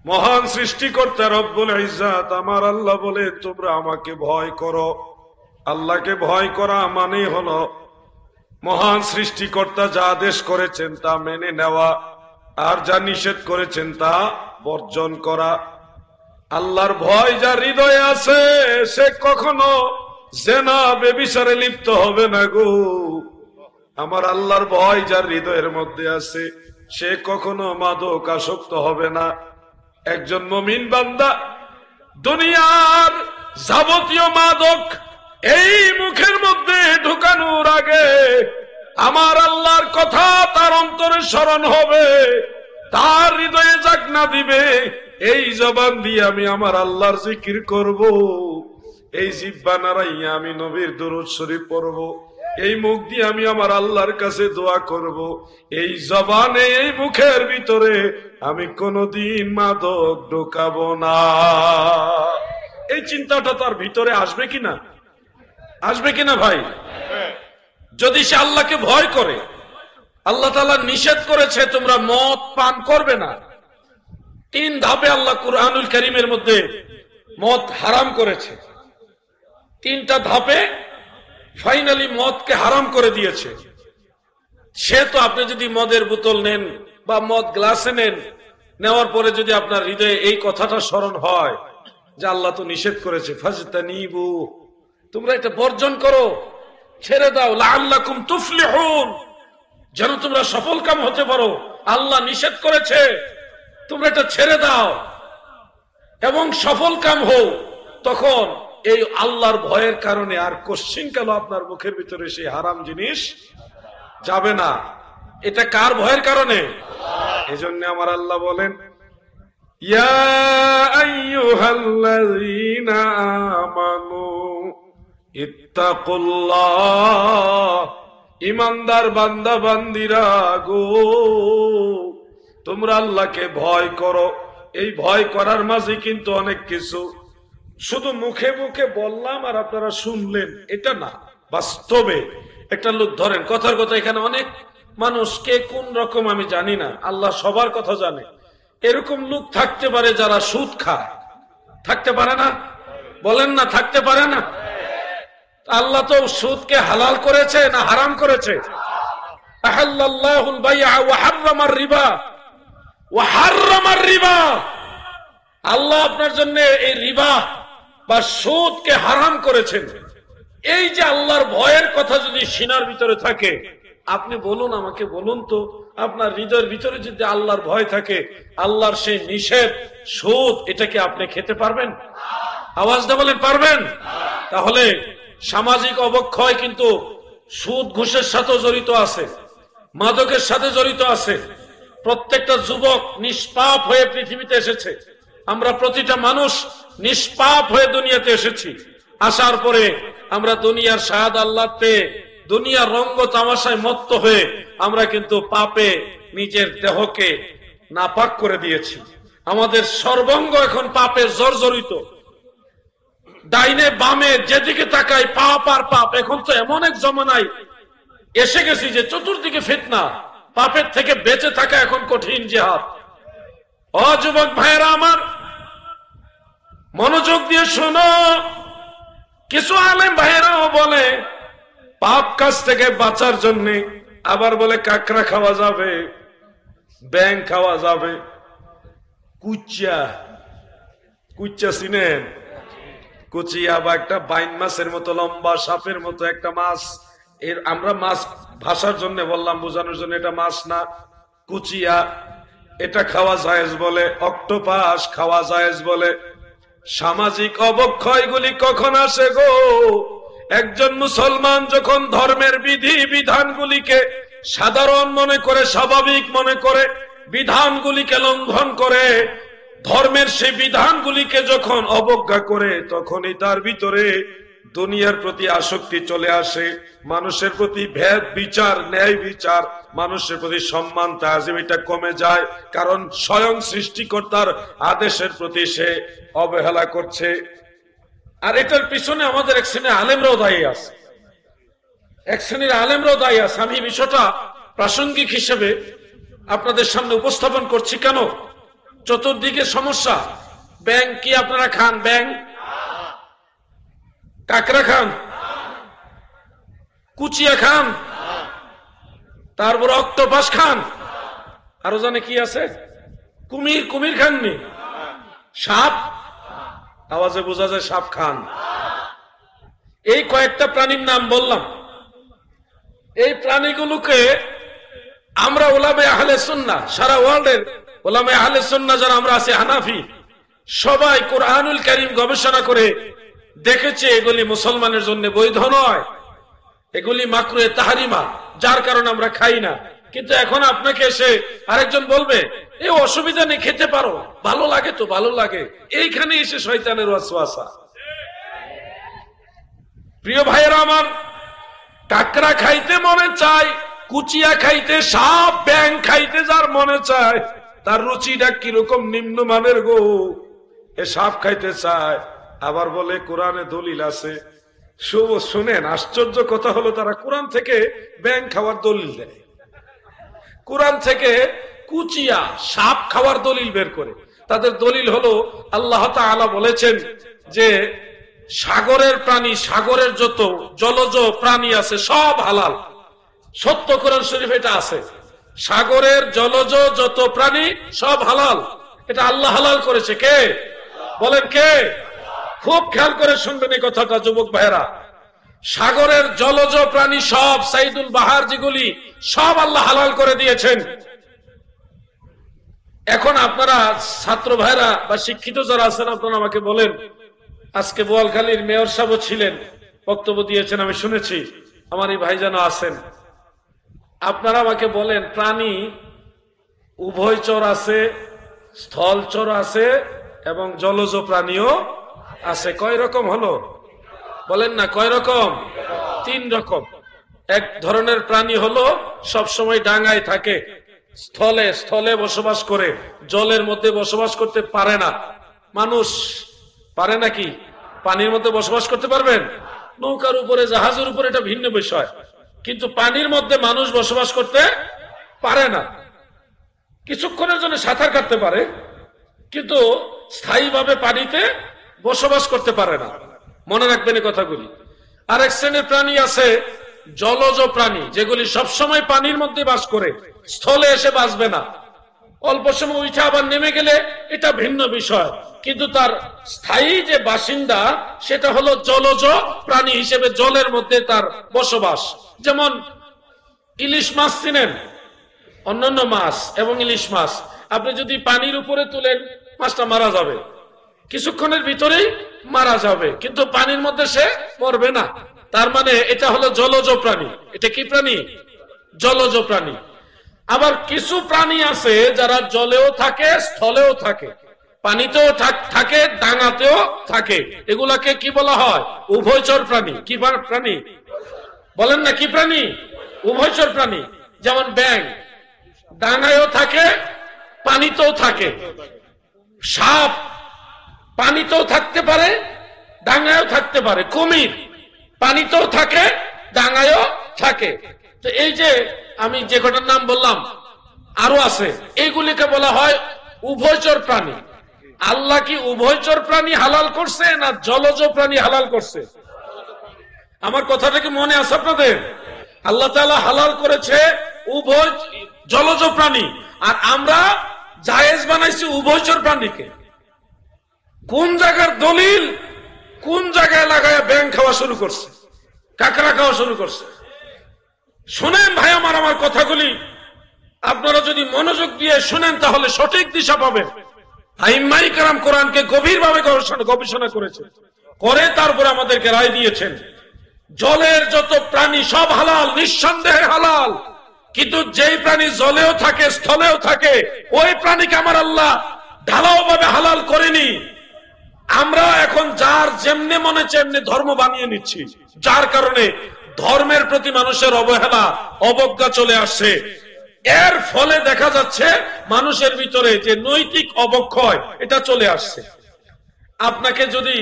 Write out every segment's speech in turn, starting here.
মহান সৃষ্টিকর্তা রব্বুল ইজ্জাত আমার আল্লাহ বলে তোমরা আমাকে ভয় করো। আল্লাহকে ভয় করা মানে হলো মহান সৃষ্টিকর্তা যা আদেশ করেছেন তা মেনে নেওয়া, আর যা নিষেধ করেছেন তা বর্জন করা। আল্লাহর ভয় যার হৃদয়ে আছে সে কখনো জেনা ব্যভিচারে লিপ্ত হবে না গো। আমার আল্লাহর ভয় যার হৃদয়ের মধ্যে আছে সে কখনো মাদক আসক্ত হবে না। একজন মুমিন বান্দা দুনিয়ার যাবতীয় মাদক এই মুখের মধ্যে ঢুকানোর আগে আমার আল্লাহর কথা তার অন্তরে স্মরণ হবে, তার হৃদয়ে জাগনা দিবে, এই জবান দিয়ে আমি আমার আল্লাহর জিকির করব, এই জিহ্বা নাড়াইয়া আমি নবীর দুরূদ শরীফ পড়ব, এই মুখ দিয়ে আমি আমার আল্লাহর কাছে দোয়া করব, এই জবানে এই মুখের ভিতরে আমি কোনদিন মাদক ঢোকাবো না। এই চিন্তাটা তার ভিতরে আসবে কিনা? আসবে কিনা ভাই? যদি সে আল্লাহকে ভয় করে, আল্লাহ তাআলা নিষেধ করেছে তোমরা মদ পান করবে না, 3 ধাপে আল্লাহ কুরআনুল কারীমের মধ্যে মদ হারাম করেছে। 3টা ধাপে ফাইনালি মদকে হারাম করে দিয়েছে। সে তো আপনি যদি মদের বোতল নেন বা মদ গ্লাসে নেন, নেওয়ার পরে যদি আপনার হৃদয়ে এই কথাটা স্মরণ হয় যে আল্লাহ তো নিষেধ করেছে, ফাজতানিবু, তোমরা এটা বর্জন করো, ছেড়ে দাও, লাআল্লাকুম তুফলিহুন, যেন তোমরা সফলকাম হতে পারো, আল্লাহ নিষেধ করেছে তোমরা এটা ছেড়ে দাও এবং সফলকাম হও, তখন এই আল্লাহর ভয়ের কারণে আর কোশ্চিনকাল আপনার মুখের ভিতরে সেই হারাম জিনিস যাবে না। এটা কার ভয়ের কারণে? এজন্য আমার আল্লাহ বলেন, ইয়া আইয়ুহাল্লাযীনা আমানু ইত্তাকুল্লাহ, ঈমানদার বান্দা বান্দিরা গো, তোমরা আল্লাহকে ভয় করো। এই ভয় করার মাঝে কিন্তু অনেক কিছু, শুধু মুখে মুখে বললাম আর আপনারা শুনলেন এটা না, বাস্তবে একটা লোক ধরেন, কথার কথা এখানে অনেক মানুষ, কে কোন রকম আমি জানি না, আল্লাহ সবার কথা জানে, এরকম লোক থাকতে পারে যারা সুদ খায়, থাকতে পারে না? বলেন না, থাকতে পারে না? আল্লাহ তো সুদকে হালাল করেছে না হারাম করেছে? আহাল্লাল্লাহুল বাইআ ওয়া হাররামার রিবা ওয়া হাররামার রিবা, আল্লাহ আপনার জন্য এই রিবা বা সুদকে হারাম করেছেন। এই যে আল্লাহর ভয়ের কথা যদি সিনার ভিতরে থাকে, আপনি বলুন, আমাকে বলুন তো, আপনার হৃদয়ের ভিতরে যদি আল্লাহর ভয় থাকে, আল্লাহর সেই নিষেধ সুদ, এটাকে আপনি খেতে পারবেন? আওয়াজ দিয়ে বলেন, পারবেন? তাহলে সামাজিক অবক্ষয় কিন্তু সুদ ঘুষের সাথে জড়িত আছে, মাদকের সাথে জড়িত আছে। প্রত্যেকটা যুবক নিষ্পাপ হয়ে পৃথিবীতে এসেছে, আমরা প্রতিটা মানুষ নিষ্পাপ হয়ে দুনিয়াতে এসেছি। আসার পরে আমরা দুনিয়ার শাহাদ আল্লাহ পেয়ে, দুনিয়ার রঙ্গ তামাশায় মত্ত হয়ে আমরা কিন্তু পাপে নিজের দেহকে নাপাক করে দিয়েছি। আমাদের সর্বঙ্গ এখন পাপের জর্জরিত, ডাইনে বামে যেদিকে তাকাই পাপ আর পাপ। এখন তো এমন এক জমানায় এসে গেছি যে চতুর্দিকে ফিতনা, পাপের থেকে বেঁচে থাকা এখন কঠিন জিহাদ। ও যুবক ভাইয়েরা আমার, মনোযোগ দিয়ে শোনো। কিছু আলেম ভাইয়েরাও বলে পাপ কাজ থেকে বাঁচার জন্য, আবার বলে কাকড়া খাওয়া যাবে, ব্যাং খাওয়া যাবে, কুচিয়া, কুচিয়া চিনেন? কুচিয়া বা একটা বাইন মাছের মতো লম্বা সাপের মতো একটা মাছ, এর আমরা মাছ ভাষার জন্য বললাম, বোঝানোর জন্য, এটা মাছ না, কুচিয়া, এটা খাওয়া জায়েজ বলে। অক্টোপাস খাওয়া জায়েজ বলে। সামাজিক অবক্ষয়গুলি কখন আসে গো? একজন মুসলমান যখন ধর্মের বিধি বিধানগুলিকে সাধারণ মনে করে, স্বাভাবিক মনে করে, বিধানগুলিকে লঙ্ঘন করে, ধর্মের সেই বিধানগুলিকে যখন অবজ্ঞা করে, তখনই তার ভিতরে দুনিয়ার প্রতি আসক্তি চলে আসে, মানুষের প্রতি ভেদ বিচার, ন্যায় বিচার, মানুষের প্রতি সম্মান তাজিম, এটা কমে যায়। কারণ স্বয়ং সৃষ্টিকর্তার আদেশের প্রতি সে অবহেলা করছে। আর এটার পিছনে আমাদের এক শ্রেণীর আলেমরাও দায়ী আছে, এক শ্রেণীর আলেমরাও দায়ী আছে। আমি বিষয়টা প্রাসঙ্গিক হিসেবে আপনাদের সামনে উপস্থাপন করছি। কেন? চতুর্দিকে সমস্যা। ব্যাং কি আপনারা খান? ব্যাং, কাকড়া খান, কুচিয়া খান, তারপর অক্টোপাস খান, আরো জানে কি আছে, কুমির, কুমির খাননি? সাপ, আওয়াজে বোঝা যায় সাপ খান। এই কয়েকটা প্রাণীর নাম বললাম। এই প্রাণীগুলোকে আমরা উলামায়ে আহলে সুন্নাহ, সারা ওয়ার্ল্ডের উলামায়ে আহলে সুন্নাহ যারা আমরা আছি হানাফি, সবাই কোরআনুল কারীম গবেষণা করে দেখেছে এগুলি মুসলমানের জন্য বৈধ নয়, এগুলি মাকরুহে তাহরিমা, যার কারণে আমরা খাই না। কিন্তু এখন আপনাকে এসে আরেকজন বলবে এই অসুবিধা নেই, খেতে পারো, ভালো লাগে তো, ভালো লাগে। এইখানে এসে শয়তানের ওয়াসওয়াসা। প্রিয় ভাইয়েরা আমার, কাকড়া খাইতে মনে চায়, কুচিয়া খাইতে, সাপ ব্যাং খাইতে যার মনে চায়, তার রুচিটা কিরকম নিম্নমানের গো। এ সাপ খাইতে চায়, আবার বলে কোরআনে দলিল আছে। শুনেন, আশ্চর্য কথা হলো তারা কোরআন থেকে ব্যাং খাওয়ার দলিল দেয়, কোরআন থেকে কুচিয়া সাপ খাওয়ার দলিল বের করে। তাদের দলিল হলো আল্লাহ তাআলা বলেছেন যে সাগরের প্রাণী, সাগরের যত জলজ প্রাণী আছে সব হালাল। সত্য কোরআন শরীফ এটা আছে, সাগরের জলজ যত প্রাণী সব হালাল। এটা আল্লাহ হালাল করেছে। কে বলেন? কে? খুব খেয়াল করে শুনবেন এই কথাটা যুবক ভাইরা। সাগরের জলজ প্রাণী সব, সাইদুল বাহার যেগুলি, সব আল্লাহ হালাল করে দিয়েছেন। এখন আপনারা ছাত্র ভাইরা বা শিক্ষিত যারা আছেন, আপনারা আমাকে বলেন, আজকে বোয়ালখালীর মেয়র সাহেব ছিলেন, বক্তব্য দিয়েছেন, আমি শুনেছি, আমার এই ভাইজান আছেন। আপনারা আমাকে বলেন, প্রাণী উভয়চর আছে, স্থলচর আছে এবং জলজ প্রাণীও আছে। কয় রকম হলো? বলেন না, কয় রকম? 3 রকম। এক ধরনের প্রাণী হলো সবসময় ডাঙায় থাকে, স্থলে স্থলে বসবাস করে, জলের মধ্যে বসবাস করতে পারে না। মানুষ পারে নাকি? পানির মধ্যে বসবাস করতে পারবেন? নৌকার উপরে, জাহাজের উপরে, এটা ভিন্ন বিষয়, কিন্তু পানির মধ্যে মানুষ বসবাস করতে পারে না। কিছুক্ষণের জন্য সাঁতার কাটতে পারে, কিন্তু স্থায়ীভাবে পানিতে বসবাস করতে পারে না। মনে রাখবেন এই কথাগুলি। আরেক শ্রেণীর প্রাণী আছে জলজ প্রাণী, যেগুলি সবসময় পানির মধ্যে বাস করে, স্থলে এসে বাঁচবে না। অল্প সময় উঠে আবার নেমে গেলে এটা ভিন্ন বিষয়, কিন্তু তার স্থায়ী যে বাসিন্দা সেটা হলো জলজ প্রাণী হিসেবে জলের মধ্যে তার বসবাস। যেমন ইলিশ মাছ চিনেন? অন্যান্য মাছ এবং ইলিশ মাছ আপনি যদি পানির উপরে তুলেন, মাছটা মারা যাবে, কিছুক্ষণের ভিতরেই মারা যাবে, কিন্তু পানির মধ্যে সে মরবে না। তার মানে এটা হলো জলজ প্রাণী। এটা কি প্রাণী? জলজ প্রাণী। আবার কিছু প্রাণী আছে যারা জলেও থাকে, স্থলেও থাকে, পানিতেও থাকে, ডাঙাতেও থাকে। এগুলাকে কি বলা হয়? উভয়চর প্রাণী। কি প্রাণী? বলেন না, কি প্রাণী? উভয়চর প্রাণী। যেমন ব্যাং, ডাঙায়ও থাকে, পানিতেও থাকে। সাপ পানিতেও থাকতে পারে, ডাঙায়ও থাকতে পারে। কুমির পানিতেও থাকে, ডাঙায়ও থাকে। তো এই যে আমি যে কটার নাম বললাম, আরো আছে, এইগুলিকে বলা হয় উভয়চর প্রাণী। আল্লাহ কি উভয়চর প্রাণী হালাল করছে না জলজ প্রাণী হালাল করছে? আমার কথাটা কি মনে আছে আপনাদের? আল্লাহ তাআলা হালাল করেছে উভয় জলজ প্রাণী, আর আমরা জায়েজ বানাইছি উভয়চর প্রাণীকে। কোন জায়গার দলিল, কোন জায়গায় লাগায় ব্যাং খাওয়া শুরু করছে, কাঁকড়া খাওয়া শুরু করছে? শুনেন ভাই আমার, আমার কথাগুলি আপনারা যদি মনোযোগ দিয়ে শুনেন তাহলে সঠিক দিশা পাবেন। আইম্মায়ে কেরাম কোরআনকে গভীরভাবে গবেষণা করেছেন, করে তারপরে আমাদেরকে রায় দিয়েছেন। জলের যত প্রাণী সব হালাল, নিঃসন্দেহে হালাল, কিন্তু যেই প্রাণী জলেও থাকে, স্থলেও থাকে, ওই প্রাণীকে আমার আল্লাহ ঢালাও ভাবে হালাল করেনি। আমরা এখন যার যেমনে মনে চেমনে ধর্ম বানিয়ে নিচ্ছি, যার কারণে ধর্মের প্রতি মানুষের অবহেলা, অবজ্ঞা চলে আসছে। এর ফলে দেখা যাচ্ছে মানুষের ভিতরে যে নৈতিক অবক্ষয়, এটা চলে আসছে। আপনাকে যদি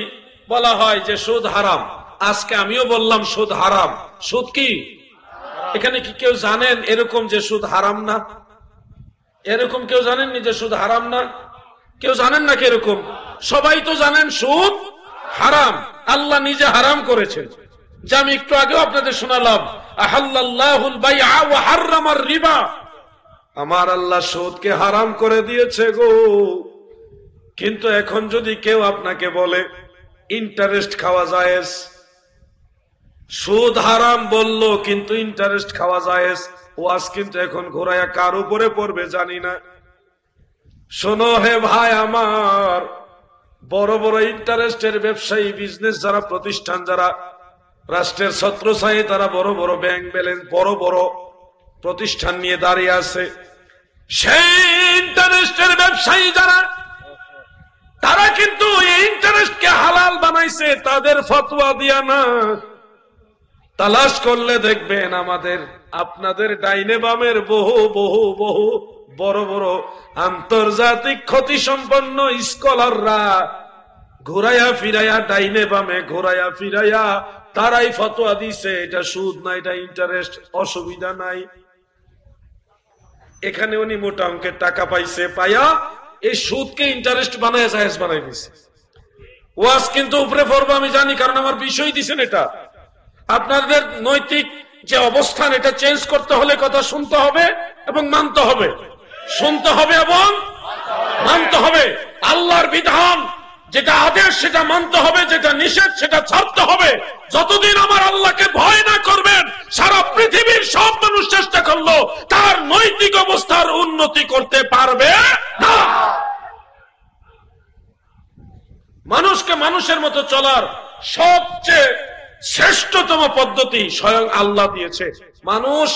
বলা হয় যে সুদ হারাম, আজকে আমিও বললাম সুদ হারাম। সুদ কি? এখানে কি কেউ জানেন এরকম যে সুদ হারাম না? এরকম কেউ জানেননি যে সুদ হারাম না? কেউ জানেন না এরকম? সবাই তো জানেন সুদ হারাম, আল্লাহ নিজে হারাম করেছেন। যে আমি একটু আগেও আপনাদের শোনালাম, আহাল্লাল্লাহুল বাইআ ওয়া হাররামার রিবা, আমার আল্লাহ সুদকে হারাম করে দিয়েছে গো। কিন্তু এখন যদি কেউ আপনাকে বলে ইন্টারেস্ট খাওয়া জায়েজ, সুদ হারাম বলল কিন্তু ইন্টারেস্ট খাওয়া জায়েজ, ওয়াজ কিন্তু এখন ঘোরায়া কার উপরে পড়বে জানি না। শোনো হে ভাই আমার, বড় বড় ইন্টারেস্টের ব্যবসায়ী, বিজনেস যারা, প্রতিষ্ঠান যারা, রাষ্ট্রের ছত্রছায়ায় তারা বড় বড় ব্যাংক ব্যালেন্স, বড় বড় প্রতিষ্ঠান নিয়ে দাঁড়িয়ে আছে, সেই ইন্টারেস্টের ব্যবসায়ী যারা, তারা কিন্তু এই ইন্টারেস্টকে হালাল বানাইছে তাদের ফতোয়া দিয়া না। তালাশ করলে দেখবেন আমাদের আপনাদের ডাইনে বামের বহু বহু বহু বড় বড় আন্তর্জাতিক খ্যাতি সম্পন্ন স্কলাররা ঘুরাইয়া ফিরাইয়া, ডাইনে বামে ঘুরাইয়া ফিরাইয়া তারাই ফতোয়া দিছে এটা সুদ না, এটা ইন্টারেস্ট, অসুবিধা নাই। এখানে উনি মোটা অঙ্কের টাকা পাইছে, পাইয়া এই সুদকে ইন্টারেস্ট বানায় জায়েজ বানাই দিছে। ওয়াজ কিন্তু উপরে পড়বো আমি জানি, কারণ আমার বিষয় দিছেন এটা। আপনাদের নৈতিক যে অবস্থান, এটা চেঞ্জ করতে হলে কথা শুনতে হবে এবং মানতে হবে, শুনতে হবে এবং মানতে হবে। আল্লাহর বিধান যেটা আদেশ সেটা মানতে হবে, যেটা নিষেধ সেটা ছাড়তে হবে। যতদিন আমার আল্লাহকে ভয় না করবেন, সারা পৃথিবীর সব মানুষ চেষ্টা করলো তার নৈতিক অবস্থার উন্নতি করতে পারবে না। মানুষকে মানুষের মতো চলার সবচেয়ে শ্রেষ্ঠতম পদ্ধতি স্বয়ং আল্লাহ দিয়েছে। মানুষ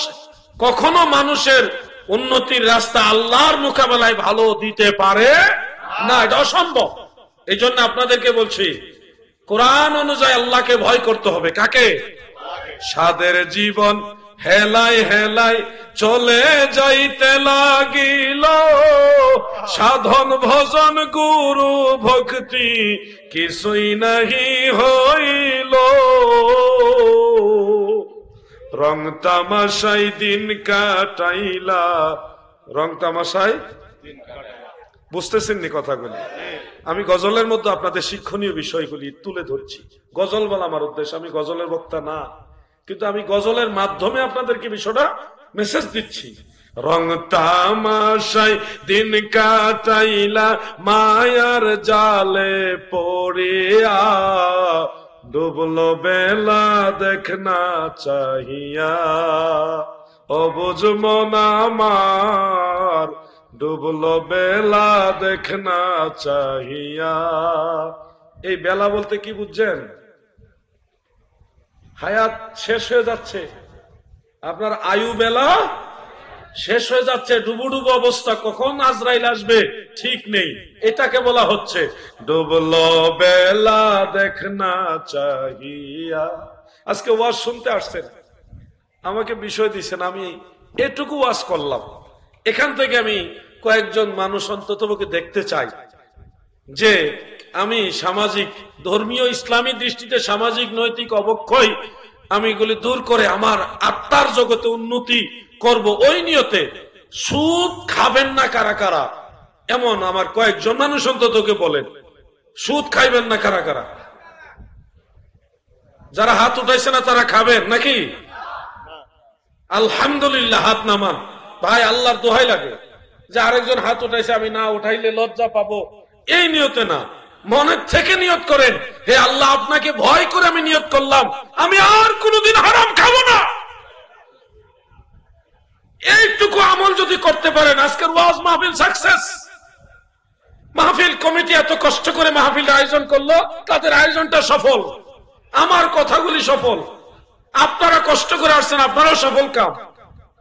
কখনো মানুষের উন্নতির রাস্তা আল্লাহর মোকাবেলায় ভালো দিতে পারে না, এটা অসম্ভব। এই জন্য আপনাদেরকে বলছি, কোরআন অনুযায়ী আল্লাহকে ভয় করতে হবে। কাকে? সাদের জীবন হেলাই হেলাই চলে যাইতে লাগিল, সাধন ভজন গুরু ভক্তি কিছুই নাহি হইল, রং তামাশাই দিন কাটাইলা। রং তামাশাই বুঝতেছেন নি কথাগুলি? আমি গজলের মধ্যে আপনাদের শিক্ষণীয় বিষয়গুলি তুলে ধরছি। গজল বলা আমার উদ্দেশ্য, আমি গজলের বক্তা না, কিন্তু আমি গজলের মাধ্যমে আপনাদেরকে বিষয়টা মেসেজ দিচ্ছি। রং তামাশাই দিন কাটাইলা মায়ার জালে পড়িয়া, ডুবলো বেলা দেখনা চাহিয়া, অবুঝ মন আমার ডুবলো বেলা দেখনা চাহিয়া। এই বেলা বলতে কি বুঝছেন? হায়াত শেষ হয়ে যাচ্ছে, আপনার আয়ু বেলা শেষ হয়ে যাচ্ছে, ডুবুডুবু অবস্থা, কখন আজরাইল আসবে ঠিক নেই, এটাকে বলা হচ্ছে ডুবলো বেলা দেখনা চাহিয়া। আজকে ওয়াজ শুনতে আসছেন, আমাকে বিষয় দিচ্ছেন, আমি এটুকু ওয়াজ করলাম, এখান থেকে আমি কয়েকজন মানুষ অন্ততপক্ষে দেখতে চাই যে আমি সামাজিক, ধর্মীয়, ইসলামী দৃষ্টিতে সামাজিক নৈতিক অবক্ষয় আমি এগুলি দূর করে আমার আত্মার জগতে উন্নতি করব, ওই নিয়তে। সুদ খাবেন না কারা কারা, এমন আমার কয়েকজন মানুষ অন্ততকে বলেন। সুদ খাইবেন না কারা কারা? যারা হাত উঠাইছে না তারা খাবেন নাকি? আলহামদুলিল্লাহ, হাত নামান। ভাই আল্লাহর দোহাই লাগে যে আরেকজন হাত উঠাইছে, আমি না উঠাইলে লজ্জা পাবো, এই নিয়তে না, মনের থেকে নিয়ত করেন, হে আল্লাহ আপনাকে ভয় করে আমি নিয়ত করলাম আমি আর কোনোদিন হারাম খাবো না। এইটুকু আমল যদি করতে পারেন, আজকের ওয়াজ মাহফিল সাকসেস। মাহফিল কমিটি এত কষ্ট করে মাহফিল আয়োজন করলো, তাদের আয়োজনটা সফল, আমার কথাগুলি সফল, আপনারা কষ্ট করে আসছেন, আপনারাও সফল কাম।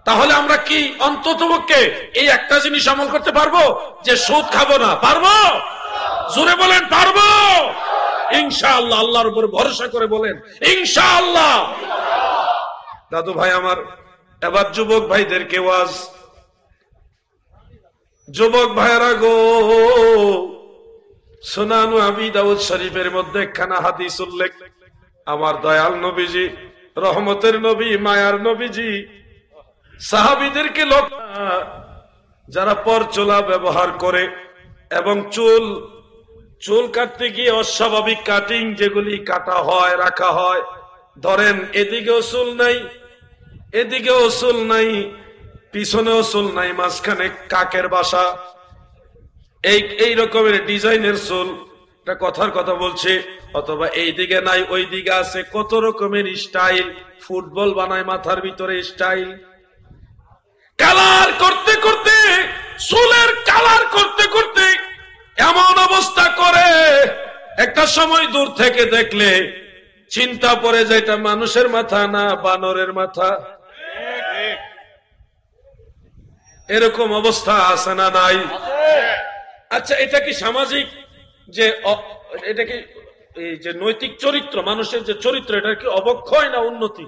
তাহলে আমরা কি অন্ততপক্ষে এই একটা জিনিস আমল করতে পারবো যে সুদ খাবো না? পারবো? জোরে বলেন পারবো ইনশাআল্লাহ। আল্লাহর উপর ভরসা করে বলেন ইনশাআল্লাহ। দাদু ভাই আমার, এবার যুবক ভাইদেরকে ওয়াজ। যুবক ভাইরা গো, সুনানু আবি দাউদ শরীফের মধ্যে একখানা হাদিস উল্লেখ, আমার দয়াল নবীজি, রহমতের নবী, মায়ার নবীজি সাহাবীদেরকে লোক যারা পরচুলা ব্যবহার করে এবং চুল চুল কাটতে গিয়ে অস্বাভাবিক কাটিং যেগুলি কাটা হয় রাখা হয়, ধরেন এদিকেও চুল নাই, এদিকেও চুল নাই, পিছনেও চুল নাই, মাঝখানে কাকের বাসা, এই রকমের ডিজাইনের চুল, এটা কথার কথা বলছে। অথবা এই দিকে নাই ওই দিকে আছে, কত রকমের স্টাইল, ফুটবল বানায় মাথার ভিতরে স্টাইল, কালার করতে করতে, চুলের কালার করতে করতে এমন অবস্থা করে একটা সময় দূর থেকে দেখলে চিন্তা পড়ে যায় এটা মানুষের মাথা না বানরের মাথা। এরকম অবস্থা আছে না নাই? আচ্ছা, এটা কি সামাজিক যে এটা কি এই যে নৈতিক চরিত্র, মানুষের যে চরিত্র, এটা কি অবক্ষয় না উন্নতি?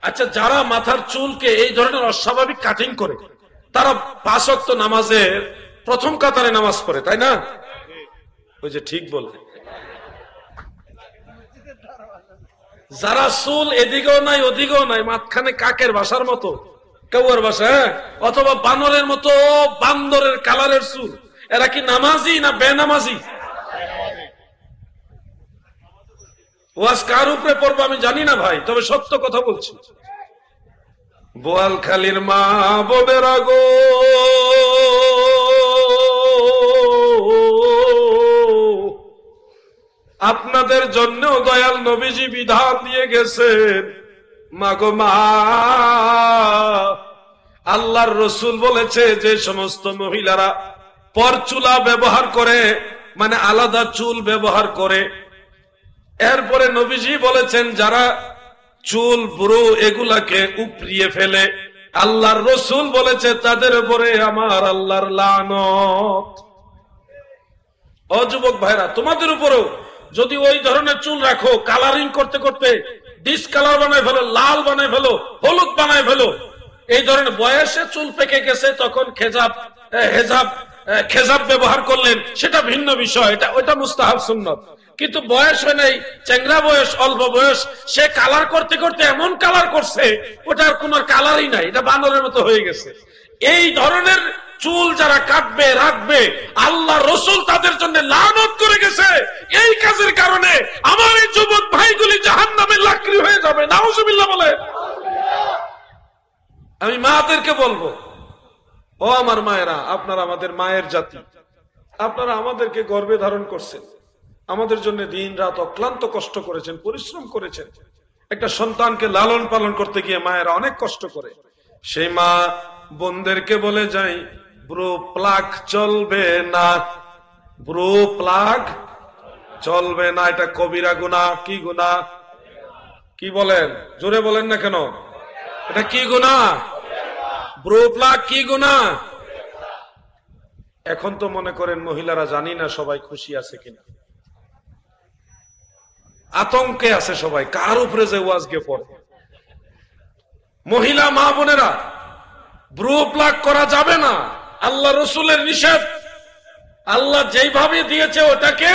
আচ্ছা, যারা মাথার চুলকে এই ধরনের অস্বাভাবিক কাটিং করে তারা 5 ওয়াক্ত নামাজের প্রথম কাতারে নামাজ পড়ে, তাই না? ওই যে ঠিক বললেন। যারা চুল এদিকেও নাই ওদিকেও নাই, মাঝখানে কাকের বাসার মতো, কেউয়ার বাসা, অথবা বানরের মতো বান্দরের কালারের চুল, এরা কি নামাজি না বেনামাজি? ওয়াজ কার উপরে পড়বো আমি জানি না ভাই, তবে সত্য কথা বলছি। বোয়ালখালীর মা বোনেরা গো, আপনাদের জন্যও দয়াল নবীজি বিধান দিয়ে গেছেন। মাগো মা, আল্লাহর রসুল বলেছে যে সমস্ত মহিলারা পরচুলা ব্যবহার করে, মানে আলাদা চুল ব্যবহার করে, এরপরে নবীজি বলেছেন যারা চুল বুড়ো এগুলাকে উপড়িয়ে ফেলে, আল্লাহর রসুল বলেছে তাদের উপরে আমার আল্লাহর লানত। ও যুবক ভাইরা, তোমাদের উপরেও যদি ওই ধরনের চুল রাখো, কালারিং করতে করতে ডিসকালার বানায় ফেলো, লাল বানায় ফেলো, হলুদ বানায় ফেলো, এই ধরনের বয়সে চুল পেকে গেছে তখন খেজাব ব্যবহার করলেন, সেটা ভিন্ন বিষয়, এটা ওইটা মুস্তাহাব সুন্নত। কিন্তু বয়স হয় নাই, চ্যাংরা বয়স, অল্প বয়স, সে কালার করতে করতে এমন কালার করছে ওটার কোন কালারই নাই, এটা বানরের মতো হয়ে গেছে। এই ধরনের চুল যারা কাটবে রাখবে, আল্লাহ রসুল তাদের জন্য লানত করে গেছে। এই কাজের কারণে আমার এই যুবক ভাইগুলি জাহান্নামের লাকড়ি হয়ে যাবে। নাউজুবিল্লাহ বলে। আমি মাদেরকে বলবো, ও আমার মায়েরা, আপনারা আমাদের মায়ের জাতি, আপনারা আমাদেরকে গর্ভে ধারণ করছেন, আমাদের জন্য দিন রাত অক্লান্ত কষ্ট করেছেন, পরিশ্রম করেছেন। একটা সন্তানকে লালন পালন করতে গিয়ে মায়েরা অনেক কষ্ট করে। সেই মা বোনদেরকে বলে যাই, ব্রু প্লাগ চলবে না, ব্রু প্লাগ চলবে না, এটা কবিরা গুনাহ। কি গুনাহ? কি বলেন? জোরে বলেন না কেন? এটা কি গুনাহ? ব্রু প্লাগ কি গুনাহ? এখন তো মনে করেন মহিলারা জানি না সবাই খুশি আছে কিনা, আতঙ্কে আছে সবাই, কার উপরে যে ওয়াজ গে পড়ে। মহিলা মা বোনেরা, ব্রু প্লাগ করা যাবে না, আল্লাহ রসুলের নিষেধ। আল্লাহ যেইভাবে দিয়েছে ওটাকে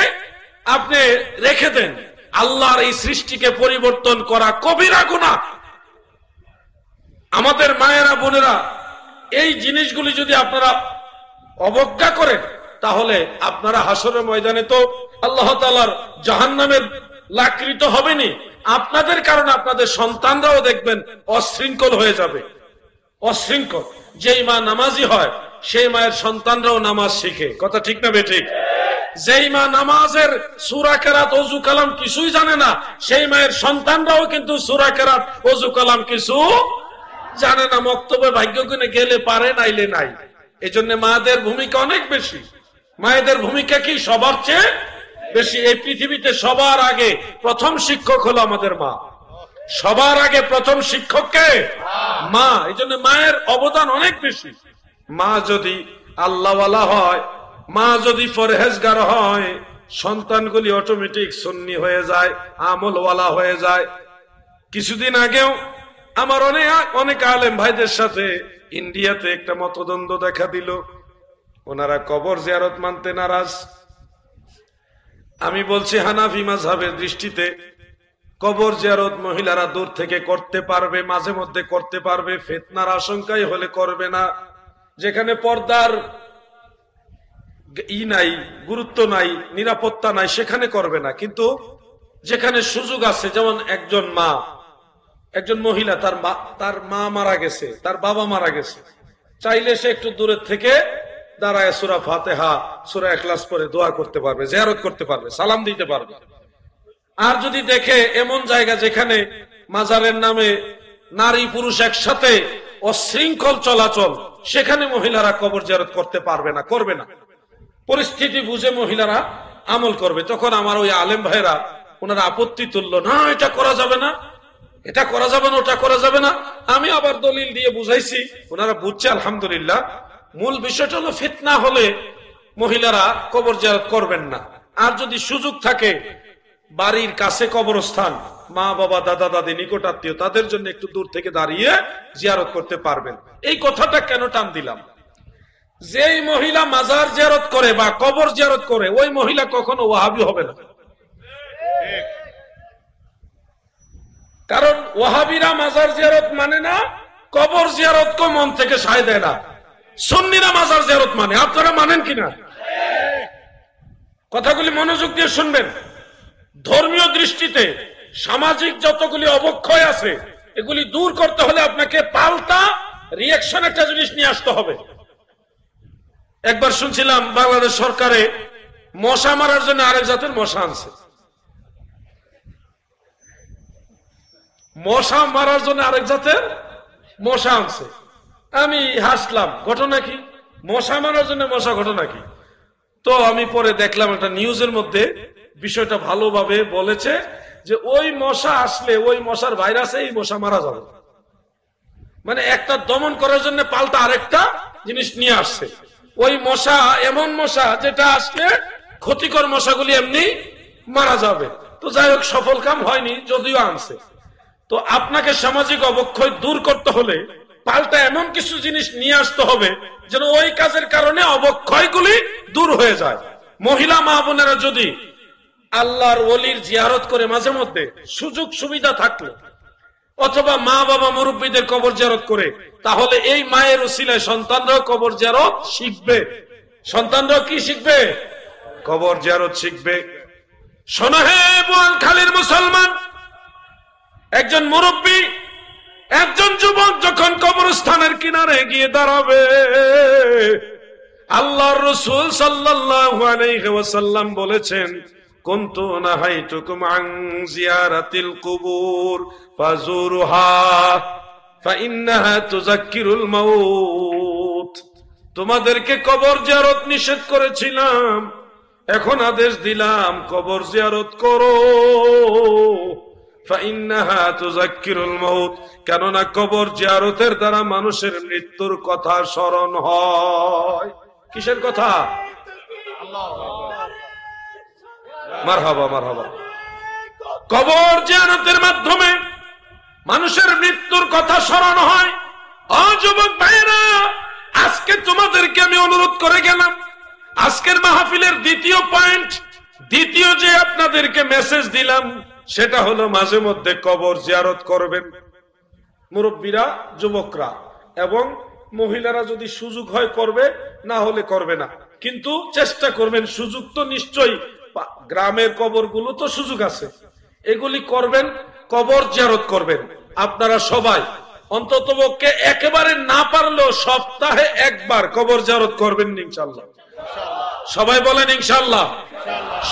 আপনি রেখে দেন। আল্লাহর এই সৃষ্টিকে পরিবর্তন করা কবিরা গুনাহ। আমাদের মায়েরা বোনেরা, এই জিনিসগুলি যদি আপনারা অবজ্ঞা করেন, তাহলে আপনারা হাসরের ময়দানে তো আল্লাহ তাআলার জাহান্নামের লাকৃত হবেনি, আপনাদের কারণে আপনাদের সন্তানরাও দেখবেন অশৃঙ্খল হয়ে যাবে। অশৃঙ্খল। যেই মা নামাজি হয় সেই মায়ের সন্তানরাও নামাজ শিখে। কথা ঠিক না বেঠিক? যেই মা নামাজের সূরা কেরাত ওযু কালাম কিছুই জানে না, সেই মায়ের সন্তানরাও কিন্তু সূরা কেরাত ওযু কালাম কিছু জানে না। মক্তবে ভাগ্য গুণে গেলে পারে, নাইলে নাই। এই জন্য মায়েদের ভূমিকা অনেক বেশি। মায়েদের ভূমিকা কি? সবার চেয়ে বেশি। এই পৃথিবীতে সবার আগে প্রথম শিক্ষক হলো আমাদের মা। সবার আগে প্রথম শিক্ষককে মা। এই জন্য মায়ের অবদান অনেক বেশি। মা যদি আল্লাহওয়ালা হয়, মা যদি পরহেজগার হয়, সন্তানগুলি অটোমেটিক সুন্নি হয়ে যায়, আমলওয়ালা হয়ে যায়। কিছুদিন আগেও আমার অনেক আলেম ভাইদের সাথে ইন্ডিয়াতে একটা মতদ্বন্দ্ব দেখা দিল। ওনারা কবর জিয়ারত মানতে নারাজ। আমি বলছি হানাফি মাযহাবের দৃষ্টিতে কবর জিয়ারত মহিলারা দূর থেকে করতে পারবে, মাঝে মধ্যে করতে পারবে, ফিতনার আশঙ্কাই হলে করবে না। যেখানে পর্দার নাই, গুরুত্ব নাই, নিরাপত্তা নাই, সেখানে করবে না। কিন্তু যেখানে সুযোগ আছে, যেমন একজন মহিলা তার মা মারা গেছে, তার বাবা মারা গেছে, চাইলে সে একটু দূরের থেকে দাঁড়ায় সূরা ফাতিহা, সূরা ইখলাস পড়ে দোয়া করতে পারবে, জিয়ারত করতে পারবে, সালাম দিতে পারবে। আর যদি দেখে এমন জায়গা যেখানে মাজারের নামে নারী পুরুষ একসাথে অশৃঙ্খল চলাচল, সেখানে মহিলারা কবর জিয়ারত করতে পারবে না, করবে না। পরিস্থিতি বুঝে মহিলারা আমল করবে। তখন আমার ওই আলেম ভাইরা ওনারা আপত্তি তুললো, না এটা করা যাবে না, এটা করা যাবে না, ওটা করা যাবে না। আমি আবার দলিল দিয়ে বুঝাইছি, ওনারা বুঝছে আলহামদুলিল্লাহ। মূল বিষয়টা হলো ফিতনা হলে মহিলারা কবর জিয়ারত করবেন না। আর যদি সুযোগ থাকে, বাড়ির কাছে কবরস্থান, মা বাবা দাদা দাদি নিকট আত্মীয়, তাদের জন্য একটু দূর থেকে দাঁড়িয়ে জিয়ারত করতে পারবেন। এই কথাটা কেন টান দিলাম? যেই মহিলা মাজার জিয়ারত করে বা কবর জিয়ারত করে, ওই মহিলা কখনো ওয়াহাবি হবে না। কারণ ওয়াহাবিরা মাজার জিয়ারত মানে না, কবর জিয়ারতকে মন থেকে সায় দেয় না। সুন্নিরা মাজার জিয়ারত মানে। আপনারা মানেন কিনা? কথাগুলি মনোযোগ দিয়ে শুনবেন। ধর্মীয় দৃষ্টিতে সামাজিক যতগুলি অবক্ষয় আছে, এগুলি দূর করতে হলে আপনাকে পাল্টা রিয়াকশন একটা জিনিস নিয়ে আসতে হবে। একবার শুনছিলাম বাংলাদেশ সরকারে মশা মারার জন্য আরেক জাতের মশা আনছে। মশা মারার জন্য আরেক জাতের মশা আনছে। আমি হাসলাম, ঘটনা কি? মশা মারার জন্য মশা, ঘটনা কি? তো আমি পরে দেখলাম একটা নিউজের মধ্যে বিষয়টা ভালোভাবে বলেছে যে ওই মশা আসলে ওই মশার ভাইরাসে এই মশা মারা যাবে। মানে একটা দমন করার জন্য পাল্টা আরেকটা জিনিস নিয়ে আসছে। ওই মশা এমন মশা যেটা আসলে ক্ষতিকর মশাগুলি এমনি মারা যাবে। তো যাই হোক, সফল কাম হয়নি, যদিও আনছে। তো আপনাকে সামাজিক অবক্ষয় দূর করতে হলে পাল্টা এমন কিছু জিনিস নিয়ে আসতে হবে যেন ওই কাজের কারণে অবক্ষয়গুলি দূর হয়ে যায়। মহিলা মা বোনেরা যদি আল্লাহর ওলির জিয়ারত করে মাঝে মধ্যে, সুযোগ সুবিধা থাকলে, অথবা মা বাবা মুরব্বীদের কবর জিয়ারত করে, তাহলে এই মায়ের উসিলায় সন্তানরাও কবর জিয়ারত শিখবে। সন্তানরাও কি শিখবে? কবর জিয়ারত শিখবে। শোনো হে বোয়ালখালীর মুসলমান, একজন মুরব্বী, একজন যুবক যখন কবরস্থানের কিনারে গিয়ে দাঁড়াবে, আল্লাহর রাসূল সাল্লাল্লাহু আলাইহি ওয়াসাল্লাম বলেছেন, কুনতু নাহাইতুকুম আন জিয়ারাতিল কুবুর ফাজুরুহা ফাইন্নাহা তুযাক্কিরুল মাউত। তোমাদেরকে কবর জিয়ারত নিষেধ করেছিলাম, এখন আদেশ দিলাম কবর জিয়ারত করো। ফাইন্নাহা তুযাক্কিরুল মাউত, কেননা কবর জিয়ারতের দ্বারা মানুষের মৃত্যুর কথা স্মরণ হয়। কিসের কথা? মারহাবা মারহাবা। কবর জিয়ারতের মাধ্যমে মানুষের মৃত্যুর কথা স্মরণ হয়। যুবক ভাইরা, আজকে তোমাদেরকে আমি অনুরোধ করে গেলাম, আজকের মাহফিলের দ্বিতীয় পয়েন্ট, দ্বিতীয় যে আপনাদেরকে মেসেজ দিলাম, সেটা হলো মাঝে মধ্যে কবর জিয়ারত করবেন মুরব্বীরা, যুবকরা এবং মহিলারা। যদি সুযোগ হয় করবে, না হলে করবে না, কিন্তু চেষ্টা করবেন। সুযোগ তো নিশ্চয়ই, গ্রামের কবরগুলো তো সুযোগ আছে, এগুলি করবেন, কবর জিয়ারত করবেন। আপনারা সবাই অন্ততপক্ষে একেবারে না পারলেও সপ্তাহে একবার কবর জিয়ারত করবেন ইনশাআল্লাহ। সবাই বলেন ইনশাআল্লাহ,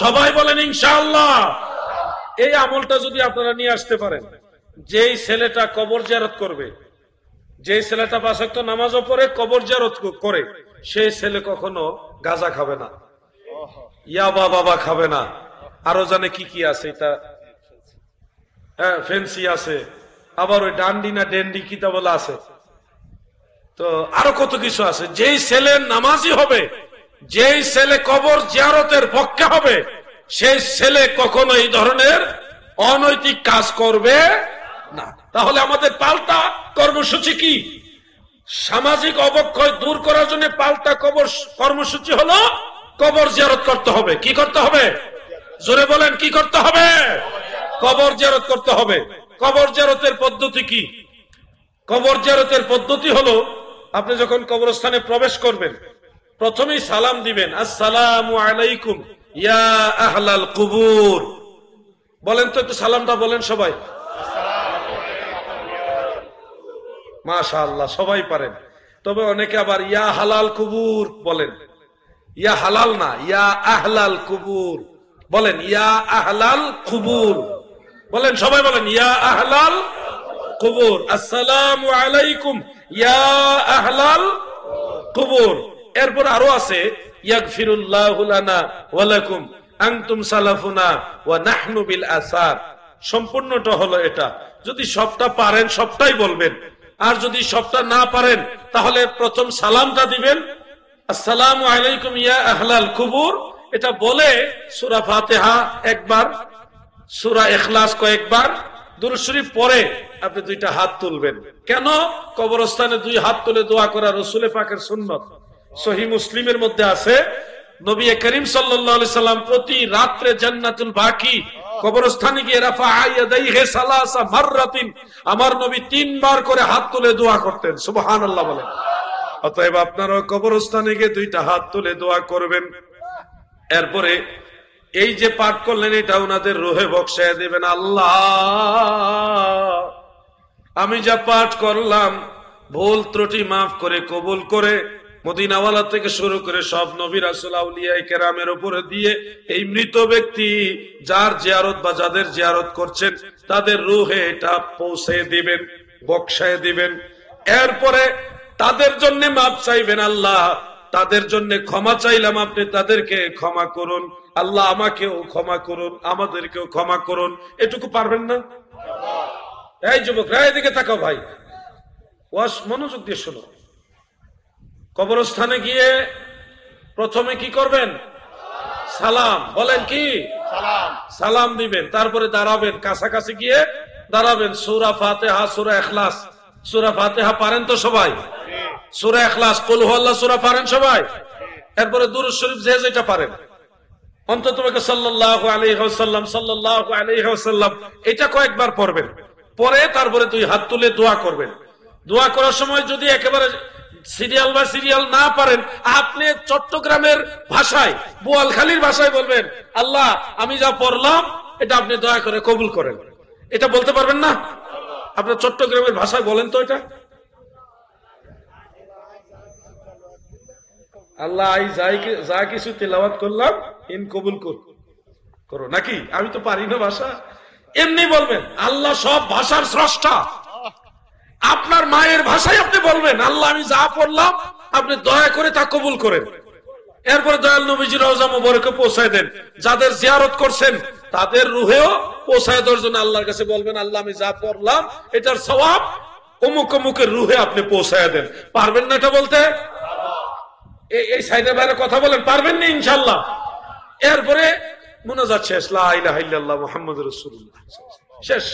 সবাই বলেন ইনশাআল্লাহ। এই আমলটা যদি আপনারা নিয়ে আসতে পারেন, যেই ছেলেটা কবর জিয়ারত করবে, যেই ছেলেটা পাঁচ ওয়াক্ত নামাজও পড়ে কবর জিয়ারত করে, সেই ছেলে কখনো গাঁজা খাবে না, ইয়াবা বাবা খাবে না, আরো জানে কি কি আছে, এটা ফেন্সি আছে, আবার ওই ডান্ডি না ডেন্ডি কিতা বলা আছে, তো আরো কত কিছু আছে। যেই ছেলে নামাজি হবে, যেই ছেলে কবর জিয়ারতের পক্ষে হবে, সেই ছেলে কখনো এই ধরনের অনৈতিক কাজ করবে না। তাহলে আমাদের পাল্টা কর্মসূচি কি? সামাজিক অবক্ষয় দূর করার জন্য পাল্টা কর্মসূচি হলো কবর জিয়ারত করতে হবে। কি করতে হবে? জোরে বলেন, কি করতে হবে? কবর জিয়ারত করতে হবে। কবর জিয়ারতের পদ্ধতি কি? কবর জিয়ারতের পদ্ধতি হলো, আপনি যখন কবরস্থানে প্রবেশ করবেন, প্রথমেই সালাম দিবেন, আসসালামু আলাইকুম ইয়া আহলাল কুবুর। বলেন তো একটু সালামটা বলেন সবাই। মাশাআল্লাহ, সবাই পারেন। তবে অনেকে আবার ইয়া হালাল কুবুর বলেন। ইয়া হালাল না, ইয়া আহলাল কুবুর বলেন। ইয়া আহলাল কুবুর বলেন, সবাই বলেন ইয়া আহলাল কুবুর। আসসালামু আলাইকুম ইয়া আহলাল কুবুর। এরপর আরো আছে, ইয়াগফিরুল্লাহু লানা ওয়া লাকুম আনতুম সালাফুনা ওয়া নাহনু বিল আসার। সম্পূর্ণটা হলো এটা। যদি সবটা পারেন সবটাই বলবেন, আর যদি সবটা না পারেন তাহলে প্রথম সালামটা দিবেন, আসসালামু আলাইকুম ইয়া আহলাল কুবুর। এটা বলে সূরা ফাতিহা একবার, সূরা ইখলাস কয়েকবার, দুরূদ শরীফ পড়ে আপনি দুইটা হাত তুলবেন। কেন? কবরস্থানে দুই হাত তুলে দোয়া করা রাসূল পাকের সুন্নাত। সহিহ মুসলিমের মধ্যে আছে, নবী করিম সাল্লাল্লাহু আলাইহি সাল্লাম প্রতি রাত্রে জান্নাতুল বাকি কবরস্থানে গিয়ে রাফা'a ইয়াদাইহি সালাসা মাররাতিন, আমার নবী 3 বার করে হাত তুলে দোয়া করতেন। সুবহানাল্লাহ বলেন। অতএব আপনারা কবরস্থানে গিয়ে দুইটা হাত তুলে দোয়া করবেন। এরপরে এই যে পাঠ করলেন এটা ওনাদের রুহে বক্সায় দেবেন। আল্লাহ, আমি যা পাঠ করলাম ভুল ত্রুটি মাফ করে কবুল করে মদিনাওয়ালা থেকে শুরু করে সব নবী রাসূল আউলিয়া কেরামের উপরে দিয়ে এই মৃত ব্যক্তি যার জিয়ারত বা যাদের জিয়ারত করছেন তাদের রুহে এটা পৌঁছে দিবেন, বক্সায় দিবেন। এরপরে তাদের জন্য মাপ চাইবেন। আল্লাহ, তাদের জন্য ক্ষমা চাইলাম, আপনি তাদেরকে ক্ষমা করুন। আল্লাহ, আমাকেও ক্ষমা করুন, আমাদেরকেও ক্ষমা করুন। এটুকু পারবেন না? এই যুবকরা এদিকে তাকাও ভাই, ওয়াজ মনোযোগ দিয়ে শোনো। কবরস্থানে গিয়ে প্রথমে কি করবেন? সালাম বলেন। কি সালাম দিবেন, তারপরে দাঁড়াবেন, কাছাকাছি গিয়ে দাঁড়াবেন। সূরা ফাতিহা, সূরা ইখলাস। সূরা ফাতিহা পারেন তো সবাই? সূরা ইখলাস, কুল হুয়াল্লাহ সূরা পারেন সবাই? এরপরে দুরূদ শরীফ যে যেটা পারেন, অন্তত সাল্লাল্লাহু আলাইহি ওয়াসাল্লাম সাল্লাল্লাহু আলাইহি ওয়াসাল্লাম এটা কয়েকবার পড়বেন। পরে তারপরে দুই হাত তুলে দোয়া করবেন। দোয়া করার সময় যদি একেবারে সিরিয়াল বা সিরিয়াল না পারেন, আপনি চট্টগ্রামের ভাষায়, বোয়ালখালীর ভাষায় বলবেন, আল্লাহ আমি যা পড়লাম এটা আপনি দয়া করে কবুল করেন। এটা বলতে পারবেন না? আপনার চট্টগ্রামের ভাষায় বলেন তো এটা। আল্লাহ আই যা কিছু তেলাওয়াত করলাম ইন কবুল করো, নাকি? আমি তো পারি না ভাষা। এমনি বলবেন, আল্লাহ সব ভাষার স্রষ্টা। আপনার মায়ের ভাষায় আপনি বলবেন, আল্লাহ আমি যা পড়লাম আপনি দয়া করে তা কবুল করেন। এরপরে দয়াল নবীজির রওজা মুবারকে পৌঁছায় দেন। যাদের জিয়ারত করছেন তাদের রুহেও পৌঁছায় দেওয়ার জন্য আল্লাহর কাছে বলবেন, আল্লাহ আমি যা পড়লাম এটার সওয়াব অমুক অমুকের রুহে আপনি পৌঁছায় দেন। পারবেন না এটা বলতে? এই সাইডের বাইরে কথা বলেন, পারবেন না ইনশাআল্লাহ। এরপরে মুনাজাত শেষ, লা ইলাহা ইল্লাল্লাহ মুহাম্মাদুর রাসূলুল্লাহ, শেষ।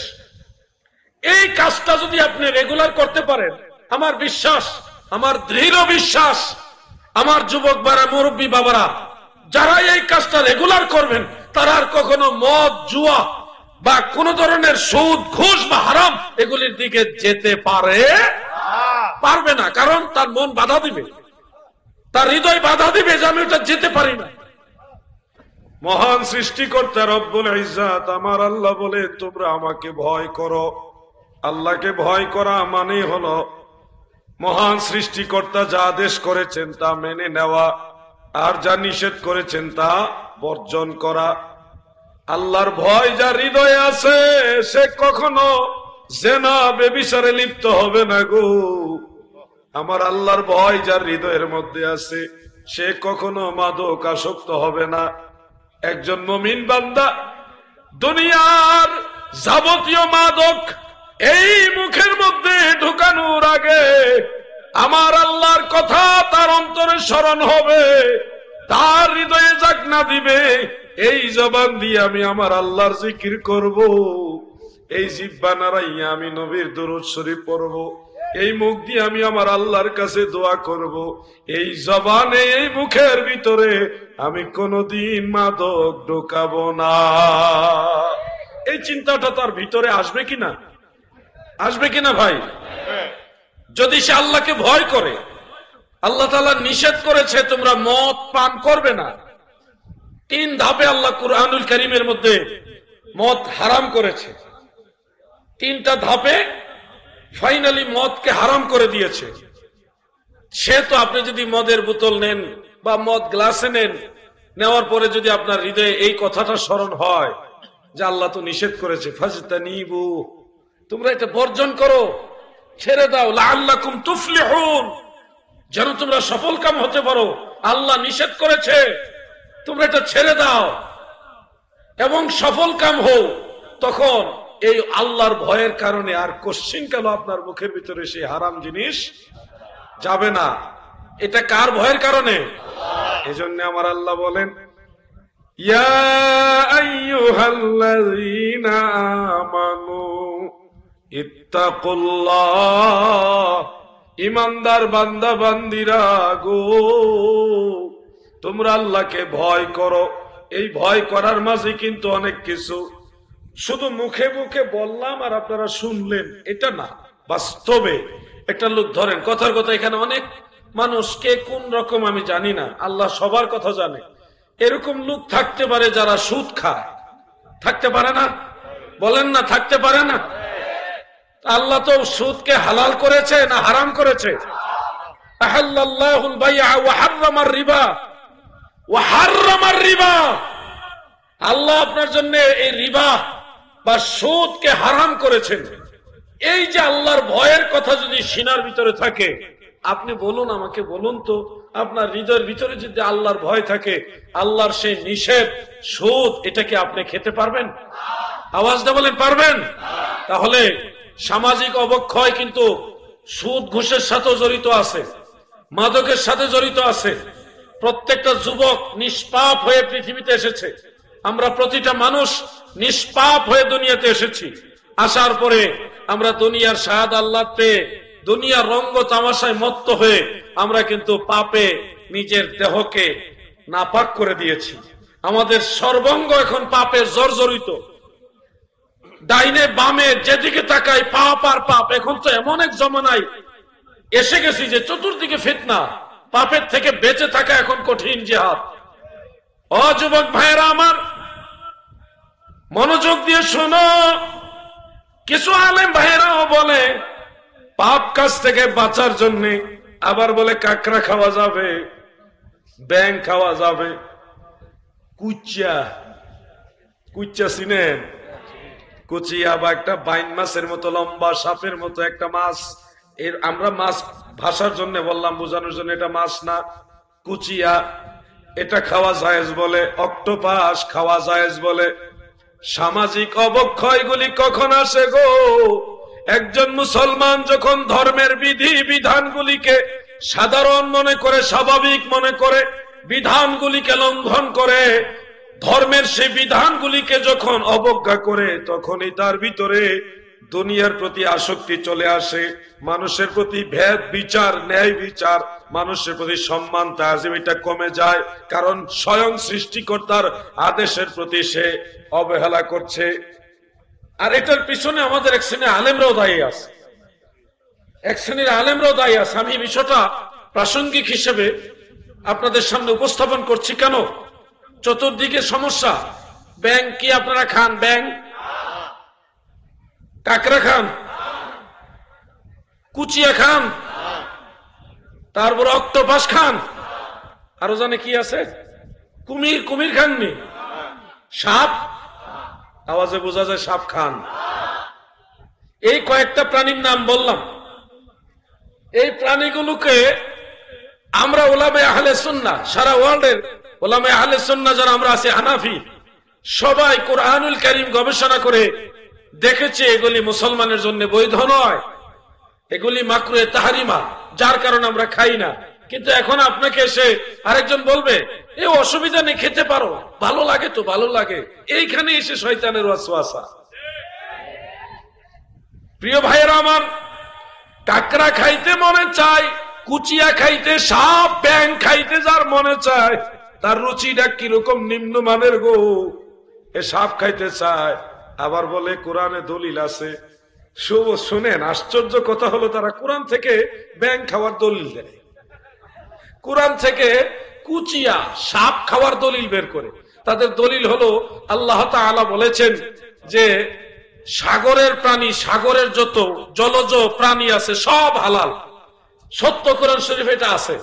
এই কাজটা যদি আপনি রেগুলার করতে পারেন, আমার বিশ্বাস, আমার দৃঢ় বিশ্বাস, আমার যুবক বারা, মুরব্বী বাবারা যারা এই কাজটা রেগুলার করবেন তারা আর কখনো মদ, জুয়া বা কোন ধরনের সুদ, ঘুষ বা হারাম এগুলির দিকে যেতে পারবে না। কারণ তার মন বাধা দিবে, তার হৃদয় বাধা দিবে যে আমি ওটা যেতে পারি না। মহান সৃষ্টিকর্তা রব্বুল ইজ্জাত আমার আল্লাহ বলে, তোমরা আমাকে ভয় করো। আল্লাহকে ভয় করা মানে হলো মহান সৃষ্টিকর্তা যা আদেশ করেছেন তা মেনে নেওয়া, আর যা নিষেধ করেছেন তা বর্জন করা। আল্লাহর ভয় যার হৃদয়ে আছে সে কখনো জেনা ব্যভিচারে লিপ্ত হবে না গো। আমার আল্লাহর ভয় যার হৃদয়ের মধ্যে আছে সে কখনো মাদক আসক্ত হবে না। একজন মুমিন বান্দা দুনিয়ার যাবতীয় মাদক এই মুখের মধ্যে ঢুকানোর আগে আমার আল্লাহর কথা তার অন্তরে স্মরণ হবে, তার হৃদয়ে জাগনা দিবে, এই জবান দিয়ে আমি আমার আল্লাহর জিকির করব, এই জিহ্বা নাড়াইয়া আমি নবীর দুরূদ শরীফ পড়ব, এই মুখ দিয়ে আমি আমার আল্লাহর কাছে দোয়া করব, এই জবানে এই মুখের ভিতরে আমি কোনদিন মাদক ঢোকাবো না। এই চিন্তাটা তার ভিতরে আসবে কিনা? আসবে কিনা ভাই? যদি সে আল্লাহকে ভয় করে, আল্লাহ তাআলা নিষেধ করেছে তোমরা মদ পান করবে না। 3 ধাপে আল্লাহ কুরআনুল কারীমের মধ্যে মদ হারাম করেছে। 3টা ধাপে ফাইনালি মদকে হারাম করে দিয়েছে। সে তো আপনি যদি মদের বোতল নেন বা মদ গ্লাসে নেন, নেওয়ার পরে যদি আপনার হৃদয়ে এই কথাটা স্মরণ হয় যে আল্লাহ তো নিষেধ করেছে, ফাজতানিবু, তোমরা এটা বর্জন করো, ছেড়ে দাও, লাআল্লাকুম তুফলিহুন, যেন তোমরা সফলকাম হতে পারো, আল্লাহ নিষেধ করেছে, তোমরা এটা ছেড়ে দাও এবং সফলকাম হও, তখন এই আল্লাহর ভয়ের কারণে আর কোশ্চিনকাল আপনার মুখের ভিতরে সেই হারাম জিনিস যাবে না। এটা কার ভয়ের কারণে? এজন্য আমার আল্লাহ বলেন, ইয়া আইয়ুহাল্লাযীনা আমানু ইত্তাকুল্লাহ, ঈমানদার বান্দা বান্দিরা গো, তোমরা আল্লাহকে ভয় করো। এই ভয় করার মাঝে কিন্তু অনেক কিছু, শুধু মুখে মুখে বললাম আর আপনারা শুনলেন এটা না, বাস্তবে একটা লোক ধরেন, কথার কথা, এখানে অনেক মানুষ, কে কোন রকম আমি জানি না, আল্লাহ সবার কথা জানে, এরকম লোক থাকতে পারে যারা সুদ খায়, থাকতে পারে না? বলেন না, থাকতে পারে না? আল্লাহ তো সুদকে হালাল করেছে না হারাম করেছে? আহাল্লাল্লাহুল বাইআ ওয়া হাররামার রিবা, ওয়া হাররামার রিবা, আল্লাহ আপনার জন্য এই রিবা বা সুদকে হারাম করেছেন। এই যে আল্লাহর ভয়ের কথা যদি সিনার ভিতরে থাকে, আপনি বলুন, আমাকে বলুন তো, আপনার হৃদয়ের ভিতরে যদি আল্লাহর ভয় থাকে, আল্লাহর সেই নিষেধ সুদ, এটাকে আপনি খেতে পারবেন? আওয়াজটা বলেন, পারবেন? তাহলে সামাজিক অবক্ষয় কিন্তু সুদ ঘুষের সাথে জড়িত আছে, মাদকের সাথে জড়িত আছে। প্রত্যেকটা যুবক নিষ্পাপ হয়ে পৃথিবীতে এসেছে, আমরা প্রতিটা মানুষ নিষ্পাপ হয়ে দুনিয়াতে এসেছি। আসার পরে আমরা দুনিয়ার শাহাদ আল্লাহ পেয়ে, দুনিয়ার রঙ্গ তামাশায় মত্ত হয়ে আমরা কিন্তু পাপে নিজের দেহকে নাপাক করে দিয়েছি। আমাদের সর্বঙ্গ এখন পাপে জর্জরিত, ডাইনে বামে যেদিকে তাকাই পাপ আর পাপ। এখন তো এমন এক জমানায় এসে গেছি যে চতুর্দিকে ফিতনা, পাপের থেকে বেঁচে থাকা এখন কঠিন জিহাদ। ও যুবক ভাইয়েরা আমার, মনোযোগ দিয়ে শোনো। কিছু আলেম ভাইয়েরাও বলে পাপ কাজ থেকে বাঁচার জন্য, আবার বলে কাকড়া খাওয়া যাবে, ব্যাং খাওয়া যাবে, কুচিয়া, কুচিয়া চিনেন? কুচিয়া বা একটা বাইন মাছের মতো লম্বা সাপের মতো একটা মাছ, এর আমরা মাছ ভাষার জন্য বললাম, বোঝানোর জন্য, এটা মাছ না, কুচিয়া, এটা খাওয়া জায়েজ বলে। অক্টোপাস খাওয়া জায়েজ বলে। সামাজিক অবক্ষয়গুলি কখন আসে গো? একজন মুসলমান যখন ধর্মের বিধি বিধানগুলিকে সাধারণ মনে করে, স্বাভাবিক মনে করে, বিধানগুলিকে লঙ্ঘন করে, ধর্মের সেই বিধানগুলিকে যখন অবজ্ঞা করে, তখনই তার ভিতরে দুনিয়ার প্রতি আসক্তি চলে আসে, মানুষের প্রতি ভেদ বিচার, ন্যায় বিচার, মানুষের প্রতি সম্মান তাজিম, এটা কমে যায়। কারণ স্বয়ং সৃষ্টিকর্তার আদেশের প্রতি সে অবহেলা করছে। আর এটার পিছনে আমাদের এক শ্রেণীর আলেমরাও দায়ী আছে, এক শ্রেণীর আলেমরাও দায়ী আছে। আমি এই বিষয়টা প্রাসঙ্গিক হিসেবে আপনাদের সামনে উপস্থাপন করছি। কেন? চতুর্দিকে সমস্যা। ব্যাং কি আপনারা খান? ব্যাং, কাকড়া খান, কুচিয়া খান, তারপর অক্টোপাস খান, আরো জানে কি আছে, কুমির, কুমির খাননি? সাপ, আওয়াজে বোঝা যায় সাপ খান। এই কয়েকটা প্রাণীর নাম বললাম। এই প্রাণীগুলোকে আমরা উলামায়ে আহলে সুন্নাহ, সারা ওয়ার্ল্ডের উলামায়ে আহলে সুন্নাহ যারা আমরা আছি, হানাফি, সবাই কুরআনুল কারীম গবেষণা করে দেখেছে এগুলি মুসলমানের জন্য বৈধ নয়, এগুলি মাকরুহে তাহরিমা, যার কারণে আমরা খাই না। কিন্তু এখন আপনাকে এসে আরেকজন বলবে এই অসুবিধা নেই, খেতে পারো, ভালো লাগে তো, ভালো লাগে। এইখানে এসে শয়তানের ওয়াসওয়াসা। প্রিয় ভাইয়েরা আমার, কাকড়া খাইতে মনে চায়, কুচিয়া খাইতে, সাপ ব্যাং খাইতে যার মনে চায়, তার রুচিটা কিরকম নিম্নমানের গো। এ সাপ খাইতে চায়, আবার বলে কোরআনে দলিল আছে। শুনেন, আশ্চর্য কথা হলো তারা কোরআন থেকে ব্যাং খাওয়ার দলিল দেয়। কোরআন থেকে কুচিয়া সাপ খাওয়ার দলিল বের করে। তাদের দলিল হলো আল্লাহ তাআলা বলেছেন যে সাগরের প্রাণী, সাগরের যত জলজ প্রাণী আছে সব হালাল। সত্য কোরআন শরীফ এটা আছে,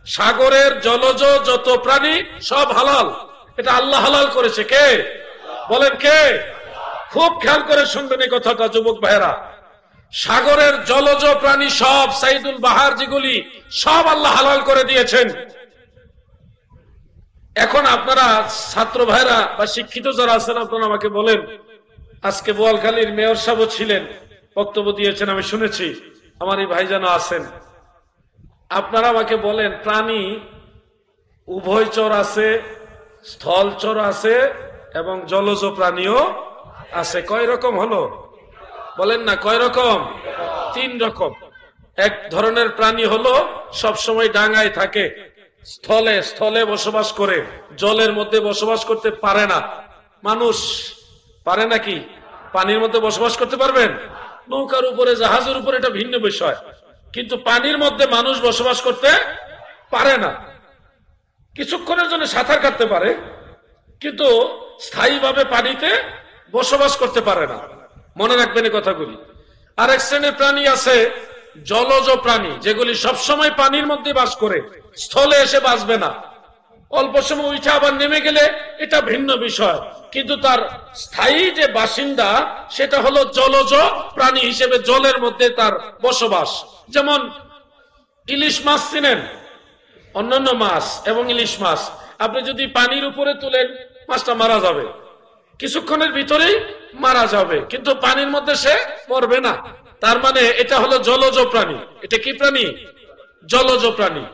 সাগরের জলজ যত প্রাণী সব হালাল। এটা আল্লাহ হালাল করেছে। কে বলেন? কে? খুব খেয়াল করে শুনবেন এই কথাটা যুবক ভাইরা। সাগরের জলজ প্রাণী সব, সাইদুল বাহার যেগুলি সব আল্লাহ হালাল করে দিয়েছেন। এখন আপনারা ছাত্র ভাইরা বা শিক্ষিত যারা আছেন, আপনারা আমাকে বলেন, আজকে বোয়ালখালীর মেয়র সাহেব ছিলেন, বক্তব্য দিয়েছেন, আমি শুনেছি, আমার এই ভাইজান আছেন। আপনারা আমাকে বলেন, প্রাণী উভয়চর আছে, স্থলচর আছে এবং জলজ প্রাণীও আছে। কয় রকম হলো? বলেন না, কয় রকম? 3 রকম। এক ধরনের প্রাণী হলো সবসময় ডাঙায় থাকে, স্থলে বসবাস করে, জলের মধ্যে বসবাস করতে পারে না। মানুষ পারে নাকি? পানির মধ্যে বসবাস করতে পারবেন? নৌকার উপরে, জাহাজের উপরে, এটা ভিন্ন বিষয়, কিন্তু পানির মধ্যে মানুষ বসবাস করতে পারে না। কিছুক্ষণের জন্য সাঁতার কাটতে পারে, কিন্তু স্থায়ীভাবে পানিতে বসবাস করতে পারে না। মনে রাখবেন এই কথাগুলি। আরেক শ্রেণীর প্রাণী আছে জলজ প্রাণী, যেগুলি সবসময় পানির মধ্যে বাস করে, স্থলে এসে বাঁচবে না। অল্প সময় উঠে আবার নেমে গেলে এটা ভিন্ন বিষয়, কিন্তু তার স্থায়ী যে বাসিন্দা সেটা হলো জলজ প্রাণী হিসেবে জলের মধ্যে তার বসবাস। যেমন ইলিশ মাছ চিনেন, অন্যান্য মাছ এবং ইলিশ মাছ আপনি যদি পানির উপরে তুলেন, মাছটা মারা যাবে, কিছুক্ষণের ভিতরেই মারা যাবে, কিন্তু পানির মধ্যে সে মরবে না। তার মানে এটা হলো জলজ প্রাণী। এটা কি প্রাণী? জলজ প্রাণী।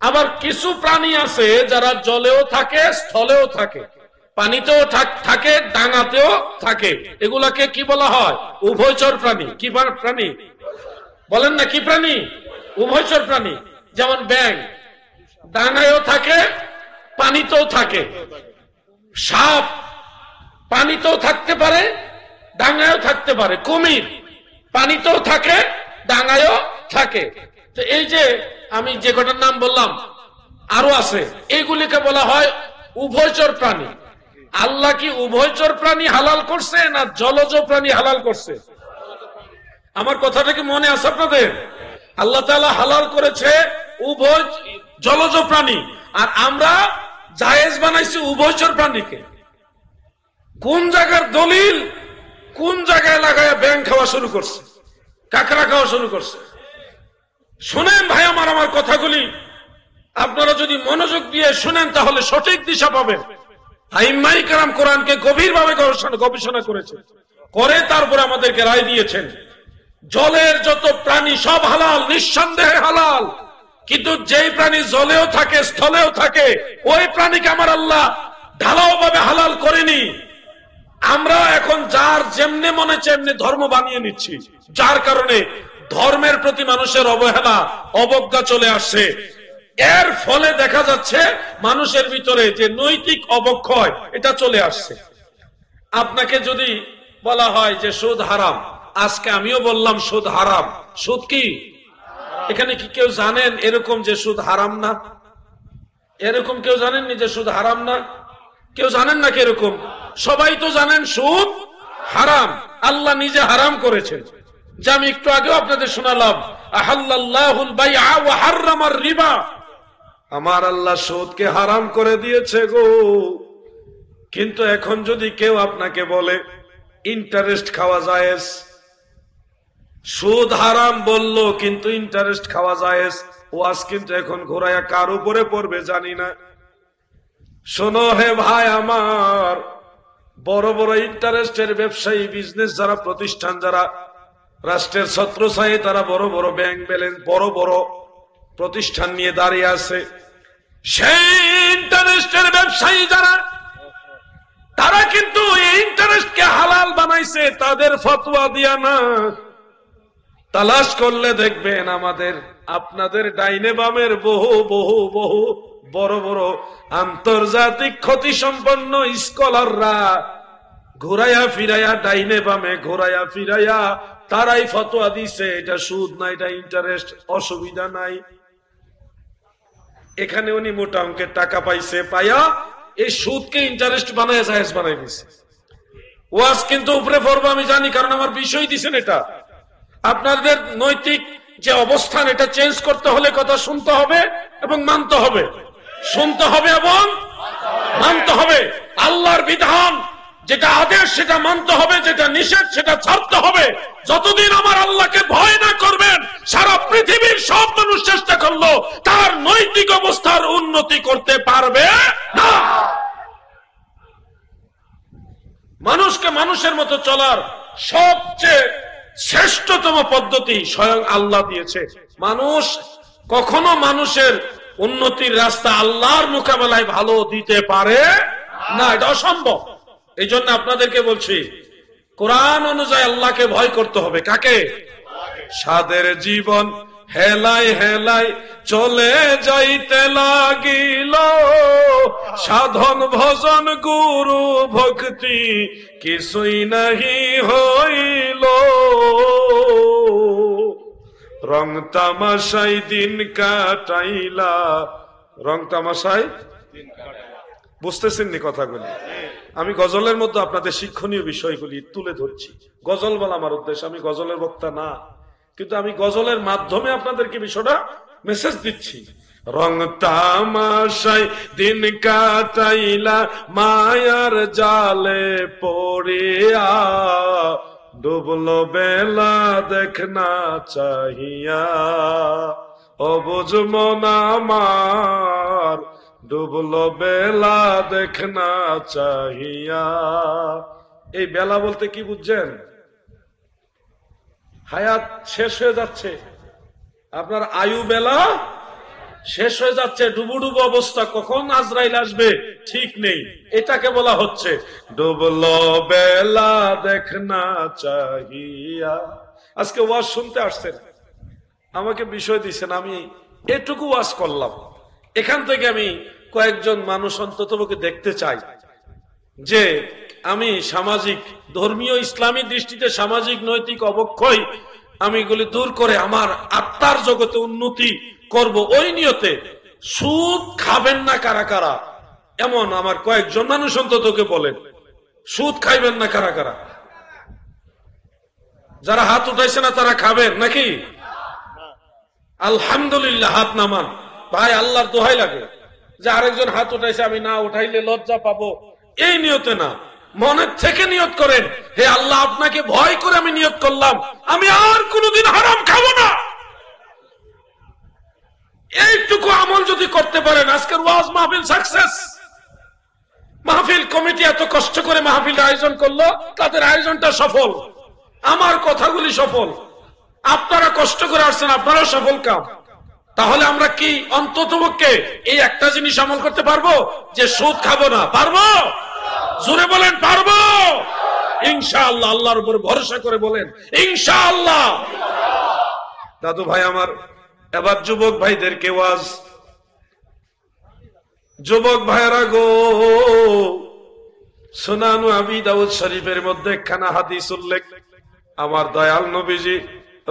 আবার কিছু প্রাণী আছে যারা জলেও থাকে, স্থলেও থাকে, পানিতেও থাকে, ডাঙাতেও থাকে। এগুলাকে কি বলা হয়? উভয়চর প্রাণী। কি প্রাণী? বলেন না, কি প্রাণী? উভয়চর প্রাণী। যেমন ব্যাঙ ডাঙায়ও থাকে, পানিতেও থাকে। সাপ পানিতেও থাকতে পারে, ডাঙায়ও থাকতে পারে। কুমির পানিতেও থাকে, ডাঙায়ও থাকে। তো এই যে আমি যে কটার নাম বললাম, আরো আছে, এইগুলিকে বলা হয় উভয়চর প্রাণী। আল্লাহ কি উভয়চর প্রাণী হালাল করছে না জলজ প্রাণী হালাল করছে? আমার কথাটা কি মনে আছে আপনাদের? আল্লাহ তাআলা হালাল করেছে উভয় জলজ প্রাণী, আর আমরা জায়েজ বানাইছি উভয়চর প্রাণীকে। কোন জায়গার দলিল, কোন জায়গায় লাগায় ব্যাঙ খাওয়া শুরু করছে, কাঁকড়া খাওয়া শুরু করছে? শুনেন ভাই আমার কথাগুলি, আপনারা যদি মনোযোগ দিয়ে শুনেন তাহলে সঠিক দিশা পাবেন। আইম্মাই কেরাম কোরআনকে গভীরভাবে গবেষণা করেছে, করে তারপরে আমাদেরকে রায় দিয়েছেন। জলের যত প্রাণী সব হালাল, নিঃসন্দেহে হালাল, কিন্তু যেই প্রাণী জলেও থাকে, স্থলেও থাকে, ওই প্রাণীকে আমার আল্লাহ ঢালাও ভাবে হালাল করেনি। আমরা এখন যার যেমনে মনে চেমনে ধর্ম বানিয়ে নিচ্ছি, যার কারণে ধর্মের প্রতি মানুষের অবহেলা, অবজ্ঞা চলে আসছে। এর ফলে দেখা যাচ্ছে মানুষের ভিতরে যে নৈতিক অবক্ষয়, এটা চলে আসছে। আপনাকে যদি বলা হয় যে সুদ হারাম, আজকে আমিও বললাম সুদ হারাম। সুদ কি? এখানে কি কেউ জানেন এরকম যে সুদ হারাম না? এরকম কেউ জানেননি যে সুদ হারাম না? কেউ জানেন না? কিরকম? সবাই তো জানেন সুদ হারাম, আল্লাহ নিজে হারাম করেছেন। যে আমি একটু আগেও আপনাদের শোনালাম, আহাল্লাল্লাহুল বাইআ ওয়া হাররামার রিবা, আমার আল্লাহ সুদকে হারাম করে দিয়েছে গো। কিন্তু এখন যদি কেউ আপনাকে বলে ইন্টারেস্ট খাওয়া জায়েজ, সুদ হারাম বললো কিন্তু ইন্টারেস্ট খাওয়া জায়েজ, ওয়াজ কিন্তু এখন ঘোরায়া কার উপরে পড়বে জানি না। শোনো হে ভাই আমার, বড় বড় ইন্টারেস্টের ব্যবসায়ী, বিজনেস যারা, প্রতিষ্ঠান যারা, রাষ্ট্রের ছত্রছায়ায় তারা বড় বড় ব্যাংক ব্যালেন্স, বড় বড় প্রতিষ্ঠান নিয়ে দাঁড়িয়ে আছে, সেই ইন্টারেস্টের ব্যবসায়ী যারা, তারা কিন্তু এই ইন্টারেস্টকে হালাল বানাইছে তাদের ফতোয়া দিয়া না। তালাশ করলে দেখবেন আমাদের আপনাদের ডাইনে বামের বহু বহু বহু বড় বড় আন্তর্জাতিক খ্যাতি সম্পন্ন স্কলাররা ঘুরাইয়া ফিরাইয়া, ডাইনে বামে ঘুরাইয়া ফিরাইয়া তারাই ফতোয়া দিছে এটা সুদ না, এটা ইন্টারেস্ট, অসুবিধা নাই। এখানে উনি মোটা অঙ্কের টাকা পাইছে, পাইয়া এই সুদকে ইন্টারেস্ট বানায় জায়েজ বানাই দিছে। ওয়াজ কিন্তু উপরে পড়বো আমি জানি, কারণ আমার বিষয় দিছেন এটা। আপনাদের নৈতিক যে অবস্থান এটা চেঞ্জ করতে হলে কথা শুনতে হবে এবং মানতে হবে, শুনতে হবে এবং মানতে হবে। আল্লাহর বিধান যেটা আদেশ সেটা মানতে হবে, যেটা নিষেধ সেটা ছাড়তে হবে। যতদিন আমার আল্লাহকে ভয় না করবেন, সারা পৃথিবীর সব মানুষ চেষ্টা করলো তার নৈতিক অবস্থার উন্নতি করতে পারবে না। মানুষকে মানুষের মতো চলার সবচেয়ে শ্রেষ্ঠতম পদ্ধতি স্বয়ং আল্লাহ দিয়েছে। মানুষ কখনো মানুষের উন্নতির রাস্তা আল্লাহর মোকাবেলায় ভালো দিতে পারে না, এটা অসম্ভব। এই জন্য আপনাদেরকে বলছি, কোরআন অনুযায়ী আল্লাহকে ভয় করতে হবে। কাকে? সাদের জীবন হেলাই হেলাই চলে যাইতে লাগিল, সাধন ভজন গুরু ভক্তি কিছুই নাহি হইল, রং তামাশাই দিন কাটাইলা। রং তামাশাই বুঝতেছেন নি কথাগুলি? আমি গজলের মধ্যে আপনাদের শিক্ষণীয় বিষয়গুলি তুলে ধরছি। গজল বলা আমার উদ্দেশ্য, আমি গজলের বক্তা না, কিন্তু আমি গজলের মাধ্যমে আপনাদেরকে বিষয়টা মেসেজ দিচ্ছি। রং তামাশাই দিন কাটাইলা মায়ার জালে পড়িয়া, ডুবলো বেলা দেখনা চাহিয়া, অবুঝ মন আমার ডুবলো বেলা দেখনা চাহিয়া। এই বেলা বলতে কি বুঝছেন? হায়াত শেষ হয়ে যাচ্ছে, আপনার আয়ু বেলা শেষ হয়ে যাচ্ছে, ডুবু ডুবু অবস্থা, কখন আজরাইল আসবে ঠিক নেই, এটাকে বলা হচ্ছে ডুবলো বেলা দেখনা চাহিয়া। আজকে ওয়াজ শুনতে আসছেন, আমাকে বিষয় দিচ্ছেন, আমি এটুকু ওয়াজ করলাম। এখান থেকে আমি কয়েকজন মানুষ অন্ততপক্ষে দেখতে চাই যে আমি সামাজিক, ধর্মীয়, ইসলামী দৃষ্টিতে সামাজিক নৈতিক অবক্ষয় আমি এগুলি দূর করে আমার আত্মার জগতে উন্নতি করব, ওই নিয়তে। সুদ খাবেন না কারা কারা, এমন আমার কয়েকজন মানুষ অন্ততকে বলেন। সুদ খাইবেন না কারা কারা? যারা হাত উঠাইছে না তারা খাবেন নাকি? আলহামদুলিল্লাহ, হাত নামান। ভাই, আল্লাহর দোহাই লাগে যে আরেকজন হাত উঠাইছে আমি না উঠাইলে লজ্জা পাবো, এই নিয়তে না, মনের থেকে নিয়ত করেন, হে আল্লাহ আপনাকে ভয় করে আমি নিয়ত করলাম আমি আর কোনোদিন হারাম খাবো না। এইটুকু আমল যদি করতে পারেন, আজকের ওয়াজ মাহফিল সাকসেস। মাহফিল কমিটি এত কষ্ট করে মাহফিল আয়োজন করলো, তাদের আয়োজনটা সফল, আমার কথাগুলি সফল। আপনারা কষ্ট করে আসছেন, আপনারাও সফল কাম। তাহলে আমরা কি অন্ততপক্ষে এই একটা জিনিস আমল করতে পারবো যে সুদ খাবো না? পারবো? জোরে বলেন পারবো ইনশাআল্লাহ। আল্লাহর উপর ভরসা করে বলেন ইনশাআল্লাহ। দাদু ভাই আমার, এবার যুবক ভাইদেরকে ওয়াজ। যুবক ভাইরা গো, সুনানু আবি দাউদ শরীফের মধ্যে একখানা হাদিস উল্লেখ। আমার দয়াল নবীজি,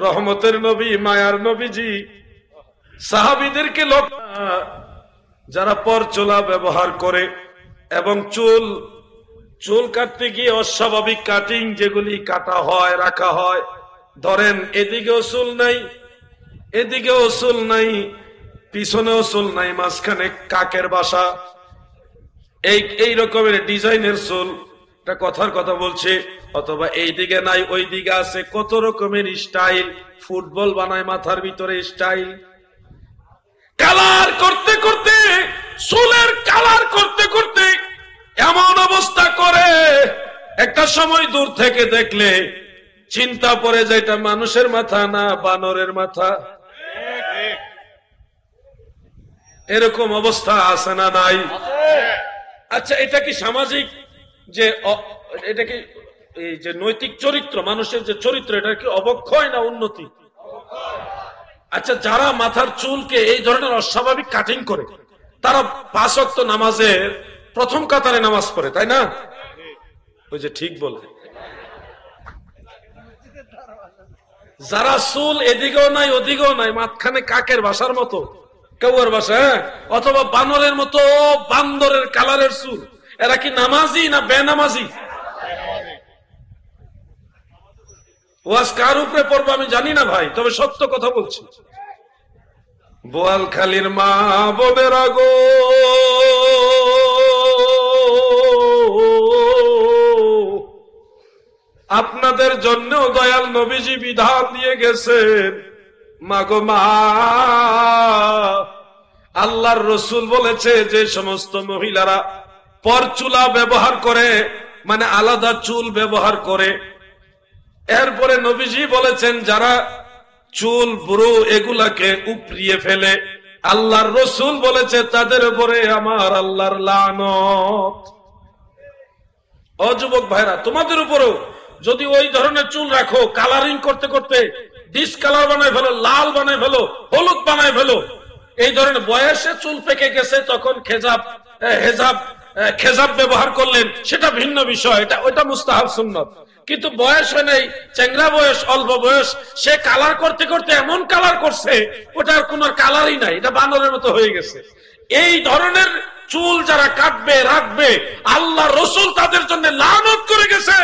রহমতের নবী, মায়ার নবীজি সাহাবীদেরকে লোক যারা পরচুলা ব্যবহার করে এবং চুল কাটতে গিয়ে অস্বাভাবিক কাটিং যেগুলি কাটা হয়, রাখা হয়, ধরেন এদিকে চুল নাই, এদিকেও চুল নাই, পিছনেও চুল নাই, মাঝখানে কাকের বাসা, এই রকমের ডিজাইনের চুল, এটা কথার কথা বলছে। অথবা এই দিকে নাই ওই দিকে আছে, কত রকমের স্টাইল, ফুটবল বানায় মাথার ভিতরে স্টাইল, কালার করতে করতে, চুলের কালার করতে করতে এমন অবস্থা করে একটা সময় দূর থেকে দেখলে চিন্তা পড়ে যায় এটা মানুষের মাথা না বানরের মাথা। এরকম অবস্থা আছে না নাই? আচ্ছা, এটা কি সামাজিক যে এটা কি এই যে নৈতিক চরিত্র, মানুষের যে চরিত্র, এটা কি অবক্ষয় না উন্নতি? আচ্ছা, যারা মাথার চুলকে এই ধরনের অস্বাভাবিক কাটিং করে তারা 5 ওয়াক্ত নামাজের প্রথম কাতারে নামাজ পড়ে, তাই না? ওই যে ঠিক বলে। যারা চুল এদিকেও নাই ওদিকেও নাই, মাঝখানে কাকের বাসার মতো, কাউয়ার বাসা, হ্যাঁ, অথবা বানরের মতো বান্দরের কালারের চুল। এরা কি নামাজি না বেনামাজি? ওয়াজ কার উপরে পড়বো আমি জানি না ভাই, তবে সত্য কথা বলছি। বোয়ালখালীর মা বোনেরা গো, আপনাদের জন্য দয়াল নবীজি বিধান দিয়ে গেছেন। মাগো মা, আল্লাহর রসুল বলেছে যে সমস্ত মহিলারা পরচুলা ব্যবহার করে, মানে আলাদা চুল ব্যবহার করে, এরপরে নবীজি বলেছেন যারা চুল বুড়ো এগুলাকে উপড়িয়ে ফেলে, আল্লাহর রসুল বলেছে তাদের উপরে আমার আল্লাহর লানত। ও যুবক ভাইরা, তোমাদের উপরেও যদি ওই ধরনের চুল রাখো, কালারিং করতে করতে ডিসকালার বানায় ফেলো, লাল বানায় ফেলো, হলুদ বানায় ফেলো, এই ধরনের বয়সে চুল পেকে গেছে, তখন খেজাব ব্যবহার করলেন, সেটা ভিন্ন বিষয়, ওইটা মুস্তাহাব সুন্নত। কিন্তু বয়স হয় নাই, চেংরা বয়স, অল্প বয়স, সে কালার করতে করতে এমন কালার করছে ওটার কোন কালারই নাই, এটা বানরের মতো হয়ে গেছে। এই ধরনের চুল যারা কাটবে রাখবে, আল্লাহ রসুল তাদের জন্য লানত করে গেছে।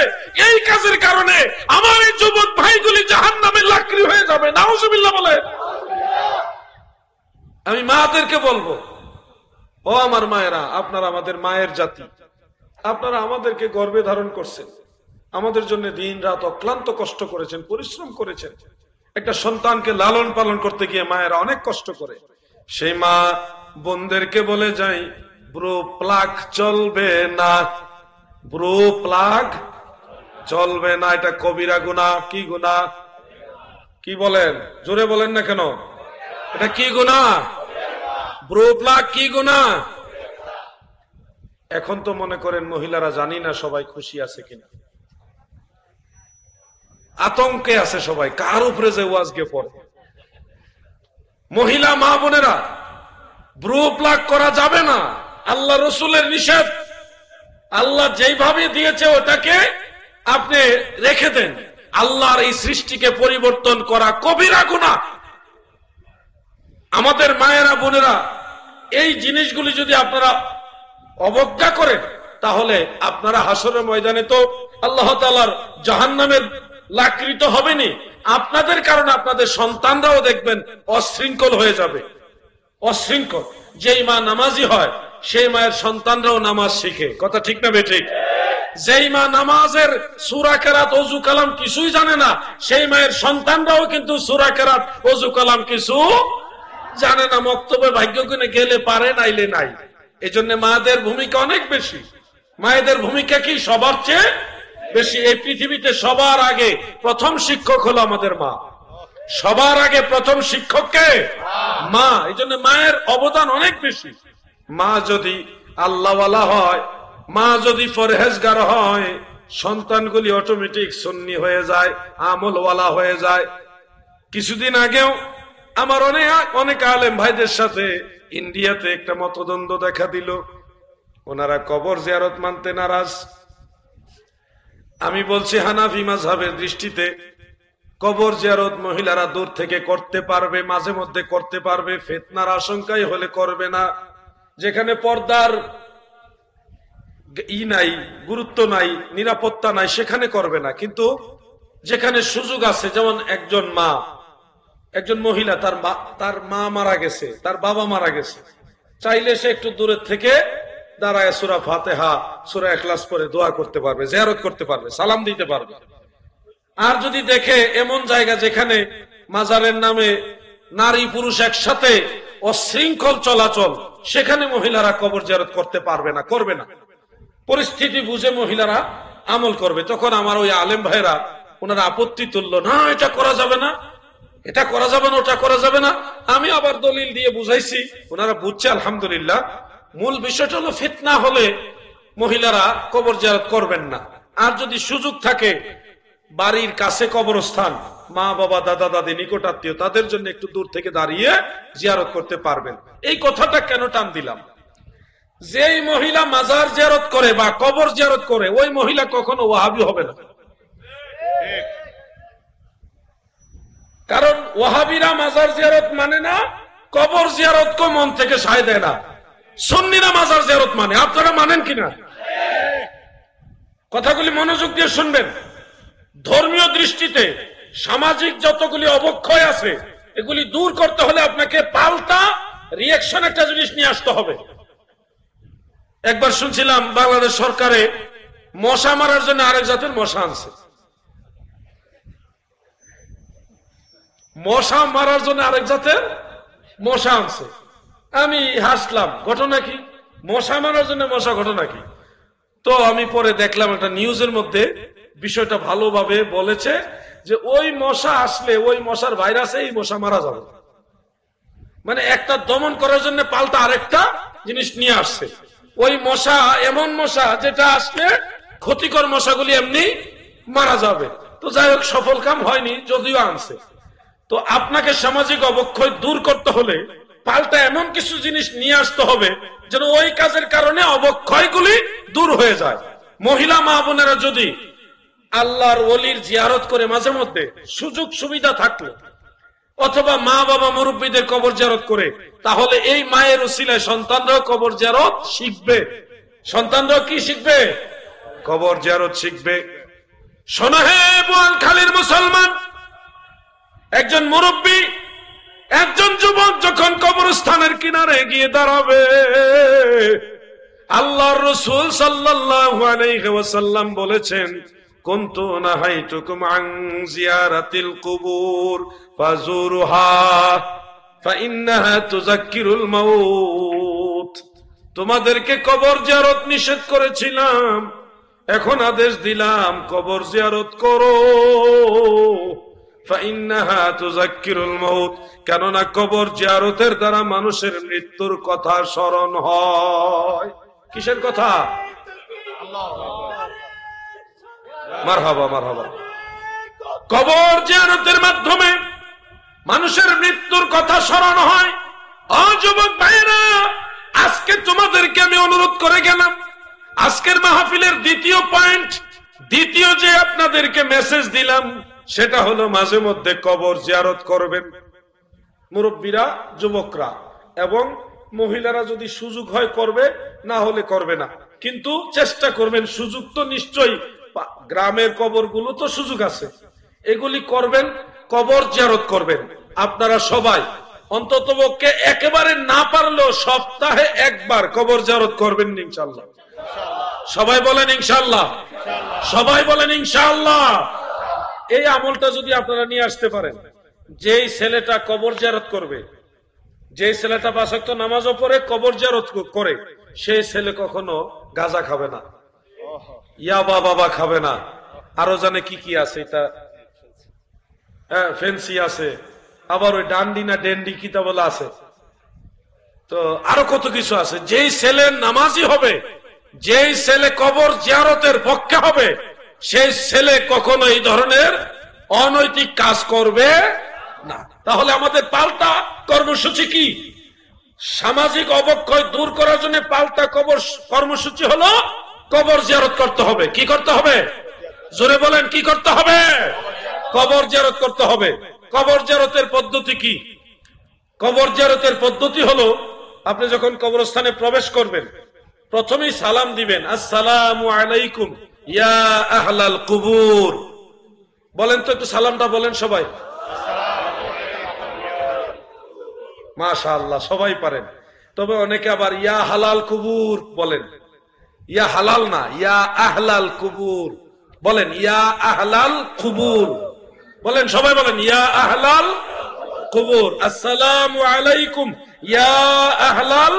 এই কাজের কারণে আমার এই যুবক ভাইগুলি জাহান্নামের লাকড়ি হয়ে যাবে। নাউজুবিল্লাহ বলে। আমি মাদেরকে বলবো, ও আমার মায়েরা, আপনারা আমাদের মায়ের জাতি, আপনারা আমাদেরকে গর্বে ধারণ করছেন, আমাদের জন্য দিন রাত অক্লান্ত কষ্ট করেছেন, পরিশ্রম করেছেন। একটা সন্তানকে লালন পালন করতে গিয়ে মায়েরা অনেক কষ্ট করে। সেই মা বোনদেরকে বলে যাই, ব্রু প্লাগ চলবে না, ব্রু প্লাগ চলবে না, এটা কবিরা গুনাহ। কি গুনাহ? কি বলেন? জোরে বলেন না কেন? এটা কি গুনাহ? ব্রু প্লাগ কি গুনাহ? এখন তো মনে করেন মহিলারা, জানি না সবাই খুশি আছে কিনা, আতঙ্কে আছে সবাই, কার উপরে যে ওয়াজ গিয়ে পড়ে। মহিলা মা বোনেরা, ব্রু প্লাগ করা যাবে না, আল্লাহ রসুলের নিষেধ। আল্লাহ যেইভাবে দিয়েছে ওটাকে আপনি রেখে দেন। আল্লাহর এই সৃষ্টিকে পরিবর্তন করা কবিরা গুনাহ। আমাদের মায়েরা বোনেরা, এই জিনিসগুলি যদি আপনারা অবজ্ঞা করেন, তাহলে আপনারা হাসরের ময়দানে তো আল্লাহ তাআলার জাহান্নামের লাকৃত হবেনি, আপনাদের কারণে আপনাদের সন্তানরাও দেখবেন অশৃঙ্খল হয়ে যাবে। অশৃঙ্খল। যেই মা নামাজি হয় সেই মায়ের সন্তানরাও নামাজ শিখে। কথা ঠিক না বেঠিক? যেই মা নামাজের সূরা কেরাত ওযু কালাম কিছুই জানে না, সেই মায়ের সন্তানরাও কিন্তু সূরা কেরাত ওযু কালাম কিছু জানে না। মক্তবে ভাগ্য গুণে গেলে পারে, নাইলে নাই। এজন্য মায়েদের ভূমিকা অনেক বেশি। মায়েদের ভূমিকা কি সবার চেয়ে বেশি। এই পৃথিবীতে সবার আগে প্রথম শিক্ষক হলো আমাদের মা। সবার আগে প্রথম শিক্ষককে মা। এই জন্য মায়ের অবদান অনেক বেশি। মা যদি আল্লাহওয়ালা হয়, মা যদি পরহেজগার হয়, সন্তানগুলি অটোমেটিক সুন্নি হয়ে যায়, আমলওয়ালা হয়ে যায়। কিছুদিন আগেও আমার অনেক আলেম ভাইদের সাথে ইন্ডিয়াতে একটা মতদ্বন্দ্ব দেখা দিল। ওনারা কবর জিয়ারত মানতে নারাজ। আমি বলছি হানাফি মাযহাবের দৃষ্টিতে কবর জিয়ারত মহিলারা দূর থেকে করতে পারবে, মাঝে মধ্যে করতে পারবে, ফিতনার আশঙ্কাই হলে করবে না। যেখানে পর্দার নাই, গুরুত্ব নাই, নিরাপত্তা নাই, সেখানে করবে না। কিন্তু যেখানে সুযোগ আছে, যেমন একজন মহিলা তার মা মারা গেছে, তার বাবা মারা গেছে, চাইলে সে একটু দূরের থেকে দাঁড়ায় সূরা ফাতিহা, সূরা ইখলাস পড়ে দোয়া করতে পারবে, জিয়ারত করতে পারবে, সালাম দিতে পারবে। আর যদি দেখে এমন জায়গা যেখানে মাজারের নামে নারী পুরুষ একসাথে অশৃঙ্খল চলাচল, সেখানে মহিলারা কবর জিয়ারত করতে পারবে না, করবে না। পরিস্থিতি বুঝে মহিলারা আমল করবে। তখন আমার ওই আলেম ভাইরা ওনারা আপত্তি তুললো, না এটা করা যাবে না, এটা করা যাবে না, ওটা করা যাবে না। আমি আবার দলিল দিয়ে বুঝাইছি, ওনারা বুঝছে আলহামদুলিল্লাহ। মূল বিষয়টা হলো ফিতনা হলে মহিলারা কবর জিয়ারত করবেন না। আর যদি সুযোগ থাকে, বাড়ির কাছে কবরস্থান, মা বাবা দাদা দাদি নিকট আত্মীয়, তাদের জন্য একটু দূর থেকে দাঁড়িয়ে জিয়ারত করতে পারবেন। এই কথাটা কেন টান দিলাম? যেই মহিলা মাজার জিয়ারত করে বা কবর জিয়ারত করে, ওই মহিলা কখনো ওয়াহাবি হবে না। কারণ ওয়াহাবিরা মাজার জিয়ারত মানে না, কবর জিয়ারত মন থেকে সায় দেয় না। সুন্নিরা মাজার জিয়ারত মানে, আপনারা মানেন কিনা? কথাগুলি মনোযোগ দিয়ে শুনবেন। ধর্মীয় দৃষ্টিতে সামাজিক যতগুলি অবক্ষয় আছে এগুলি দূর করতে হলে আপনাকে পাল্টা রিয়াকশন একটা জিনিস নিয়ে আসতে হবে। একবার শুনছিলাম বাংলাদেশ সরকারে মশা মারার জন্য আরেক জাতের মশা আনছে। মশা মারার জন্য আরেক জাতের মশা আনছে। আমি হাসলাম, ঘটনা কি? মশা মারার জন্য মশা, ঘটনা কি? তো আমি পরে দেখলাম একটা নিউজের মধ্যে বিষয়টা ভালোভাবে বলেছে যে ওই মশা আসলে ওই মশার ভাইরাসে এই মশা মারা যাবে। মানে একটা দমন করার জন্য পাল্টা আরেকটা জিনিস নিয়ে আসছে। ওই মশা এমন মশা যেটা আসলে ক্ষতিকর মশাগুলি এমনি মারা যাবে। তো যাই হোক, সফল কাম হয়নি, যদিও আনছে। তো আপনাকে সামাজিক অবক্ষয় দূর করতে হলে পাল্টা এমন কিছু জিনিস নিয়ে আসতে হবে যেন ওই কাজের কারণে অবক্ষয়গুলি দূর হয়ে যায়। মহিলা মা বোনেরা যদি আল্লাহর ওলির জিয়ারত করে মাঝে মধ্যে সুযোগ সুবিধা থাকলে, অথবা মা বাবা মুরব্বীদের কবর জিয়ারত করে, তাহলে এই মায়ের উসিলায় সন্তানরাও কবর জিয়ারত শিখবে। সন্তানরাও কি শিখবে? কবর জিয়ারত শিখবে। শোনো হে বোয়ালখালীর মুসলমান, একজন মুরব্বী, একজন যুবক যখন কবরস্থানের কিনারে গিয়ে দাঁড়াবে, আল্লাহর রাসূল সাল্লাল্লাহু আলাইহি ওয়াসাল্লাম বলেছেন, কুনতু নাহাইতুকুম আন জিয়ারাতিল কুবুর ফাজুরুহা ফাইন্নাহা তুযাক্কিরুল মাউত। তোমাদেরকে কবর জিয়ারত নিষেধ করেছিলাম, এখন আদেশ দিলাম কবর জিয়ারত করো। ফাইন্নাহা তুযাক্কিরুল মাউত, কেননা কবর জিয়ারতের দ্বারা মানুষের মৃত্যুর কথা স্মরণ হয়। কিসের কথা? মারহাবা মারহাবা। কবর জিয়ারতের মাধ্যমে মানুষের মৃত্যুর কথা স্মরণ হয়। ও যুবক ভাইরা, আজকে তোমাদেরকে আমি অনুরোধ করে গেলাম, আজকের মাহফিলের দ্বিতীয় পয়েন্ট, দ্বিতীয় যে আপনাদেরকে মেসেজ দিলাম সেটা হলো মাঝে মধ্যে কবর জিয়ারত করবেন। মুরব্বীরা, যুবকরা এবং মহিলারা যদি সুযোগ হয় করবে, না হলে করবে না, কিন্তু চেষ্টা করবেন। সুযোগ তো নিশ্চয়ই, গ্রামের কবরগুলো তো সুযোগ আছে, এগুলি করবেন, কবর জিয়ারত করবেন। আপনারা সবাই অন্ততপক্ষে একেবারে না পারলেও সপ্তাহে একবার কবর জিয়ারত করবেন ইনশাআল্লাহ। সবাই বলেন ইনশাআল্লাহ, সবাই বলেন ইনশাআল্লাহ। এই আমলটা যদি আপনারা নিয়ে আসতে পারেন, যেই ছেলেটা কবর জিয়ারত করবে, যে ছেলেটা 5 ওয়াক্ত নামাজও পড়ে কবর জিয়ারত করে, সেই ছেলে কখনো গাঁজা খাবে না, ইয়াবা বাবা খাবে না, আরো জানে কি কি আছে, এটা ফেন্সি আছে, আবার ওই ডান্ডি না ডেন্ডি কিতা বলা আছে, তো আরো কত কিছু আছে। যেই ছেলে নামাজি হবে, যেই ছেলে কবর জিয়ারতের পক্ষে হবে, সেই ছেলে কখনো এই ধরনের অনৈতিক কাজ করবে না। তাহলে আমাদের পাল্টা কর্মসূচি কি? সামাজিক অবক্ষয় দূর করার জন্য পাল্টা কর্মসূচি হলো কবর জিয়ারত করতে হবে। কি করতে হবে? জোরে বলেন, কি করতে হবে? কবর জিয়ারত করতে হবে। কবর জিয়ারতের পদ্ধতি কি? কবর জিয়ারতের পদ্ধতি হলো, আপনি যখন কবরস্থানে প্রবেশ করবেন, প্রথমেই সালাম দিবেন, আসসালামু আলাইকুম ইয়া আহলাল কুবুর। বলেন তো একটু সালামটা বলেন সবাই। মাশাআল্লাহ, সবাই পারেন। তবে অনেকে আবার ইয়া হালাল কুবুর বলেন। ইয়া হালাল না, ইয়া আহলাল কুবুর বলেন। ইয়া আহলাল কুবুর বলেন, সবাই বলেন ইয়া আহলাল কুবুর। আসসালামু আলাইকুম ইয়া আহলাল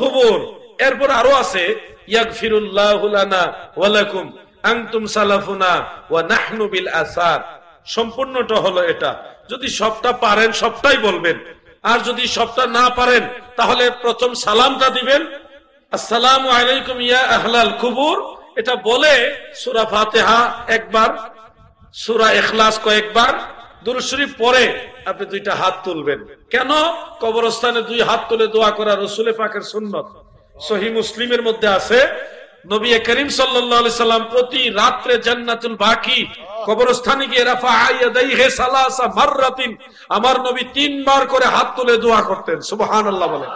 কুবুর। এরপর আরো আছে, ইয়াগফিরুল্লাহু লানা ওয়া লাকুম আনতুম সালাফুনা ওয়া নাহনু বিল আসার। সম্পূর্ণটা হলো এটা। যদি সবটা পারেন সবটাই বলবেন, আর যদি সবটা না পারেন তাহলে প্রথম সালামটা দিবেন, আসসালামু আলাইকুম ইয়া আহলাল কুবুর। এটা বলে সূরা ফাতিহা একবার, সূরা ইখলাস কয়েকবার, দুরূদ শরীফ পড়ে আপনি 2টা হাত তুলবেন। কেন? কবরস্থানে 2 হাত তুলে দোয়া করা রাসূল পাকের সুন্নাত। সহিহ মুসলিমের মধ্যে আছে, নবী করিম সাল্লাল্লাহু আলাইহি সাল্লাম প্রতি রাত্রে জান্নাতুল বাকি কবরস্থানে গিয়ে রাফাআ ইয়াদাইহি সালাসা মাররাতিন, আমার নবী 3 বার করে হাত তুলে দোয়া করতেন। সুবহানাল্লাহ বলেন।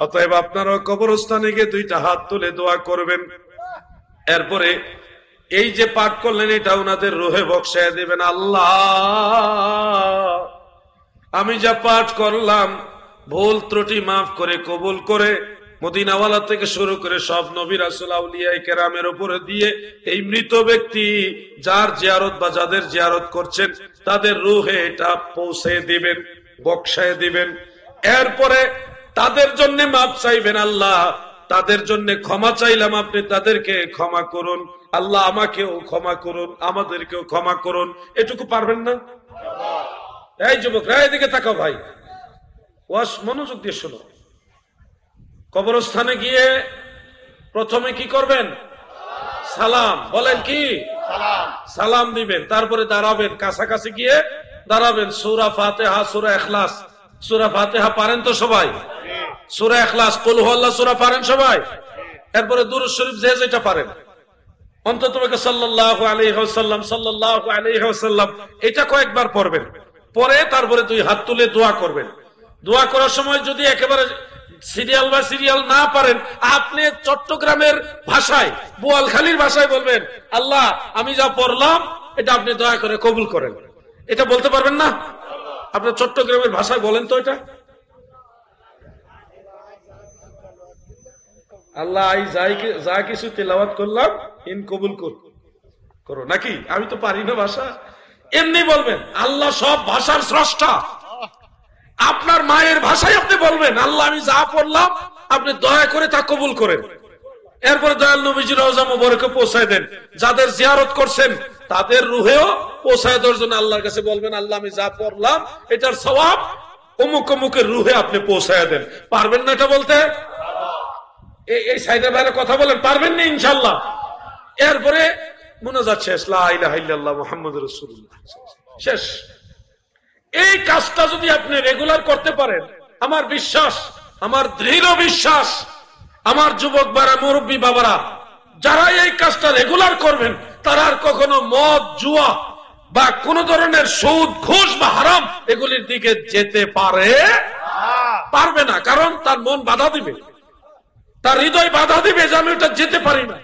অতএব আপনারা কবরস্থানে গিয়ে 2টা হাত তুলে দোয়া করবেন। এরপরে এই যে পাঠ করলেন এটা উনাদের রুহে বক্সায় দিবেন। আল্লাহ, আমি যা পাঠ করলাম ভুল ত্রুটি মাফ করে কবুল করে মদিনাওয়ালা থেকে শুরু করে সব নবী রাসূল আউলিয়া কেরামের উপরে দিয়ে এই মৃত ব্যক্তি যার জিয়ারত বা যাদের জিয়ারত করছেন তাদের রুহে এটা পৌঁছে দিবেন, বক্সায় দিবেন। এরপরে তাদের জন্য মাপ চাইবেন। আল্লাহ, তাদের জন্য ক্ষমা চাইলাম, আপনি তাদেরকে ক্ষমা করুন। আল্লাহ, আমাকেও ক্ষমা করুন, আমাদেরকেও ক্ষমা করুন। এটুকু পারবেন না? এই যুবকরা এদিকে তাকাও ভাই, ওয়াজ মনোযোগ দিয়ে শোনো। কবরস্থানে গিয়ে প্রথমে কি করবেন? সালাম বলেন, কি সালাম দিবেন। তারপরে দাঁড়াবেন, কাছাকাছি গিয়ে দাঁড়াবেন। সূরা ফাতিহা, সূরা ইখলাস। সূরা ফাতিহা পারেন তো সবাই? সূরা ইখলাস, কুল হুয়াল্লাহ সূরা পারেন সবাই? এরপরে দুরূদ শরীফ যে যেটা পারেন, অন্তত সাল্লাল্লাহু আলাইহি ওয়াসাল্লাম, সাল্লাল্লাহু আলাইহি ওয়াসাল্লাম, এটা কয়েকবার পড়বেন। পরে তারপরে 2 হাত তুলে দোয়া করবেন। দোয়া করার সময় যদি একেবারে সিরিয়াল বা সিরিয়াল না পারেন, আপনি চট্টগ্রামের ভাষায়, বোয়ালখালীর ভাষায় বলবেন, আল্লাহ, আমি যা পড়লাম এটা আপনি দয়া করে কবুল করেন। এটা বলতে পারবেন না? আপনার চট্টগ্রামের ভাষায় বলেন তো এটা। আল্লাহ, আই যা কিছু তেলাওয়াত করলাম ইন কবুল করো, নাকি? আমি তো পারি না ভাষা। এমনি বলবেন, আল্লাহ সব ভাষার স্রষ্টা। আপনার মায়ের ভাষায় আপনি বলবেন, আল্লাহ, আমি যা পড়লাম আপনি দয়া করে তা কবুল করেন। এরপরে দয়াল নবীজির রওজা মুবারকে পৌঁছায় দেন। যাদের জিয়ারত করছেন তাদের রুহেও পৌঁছায় দেওয়ার জন্য আল্লাহর কাছে বলবেন, আল্লাহ, আমি যা পড়লাম এটার সওয়াব অমুক অমুকের রুহে আপনি পৌঁছায় দেন। পারবেন না এটা বলতে? এই সাইডের বাইরে কথা বলেন, পারবেন না ইনশাআল্লাহ? এরপরে মুনাজাত শেষ, লা ইলাহা ইল্লাল্লাহ মুহাম্মাদুর রাসূলুল্লাহ, শেষ। এই কাজটা যদি আপনি রেগুলার করতে পারেন, আমার বিশ্বাস, আমার দৃঢ় বিশ্বাস, আমার যুবক বারা, মুরব্বী বাবারা, যারা এই কাজটা রেগুলার করবেন তারা আর কখনো মদ, জুয়া বা কোন ধরনের সুদ, ঘুষ বা হারাম এগুলির দিকে যেতে পারবে না। কারণ তার মন বাধা দিবে, তার হৃদয় বাধা দিবে যে আমি ওটা যেতে পারি না।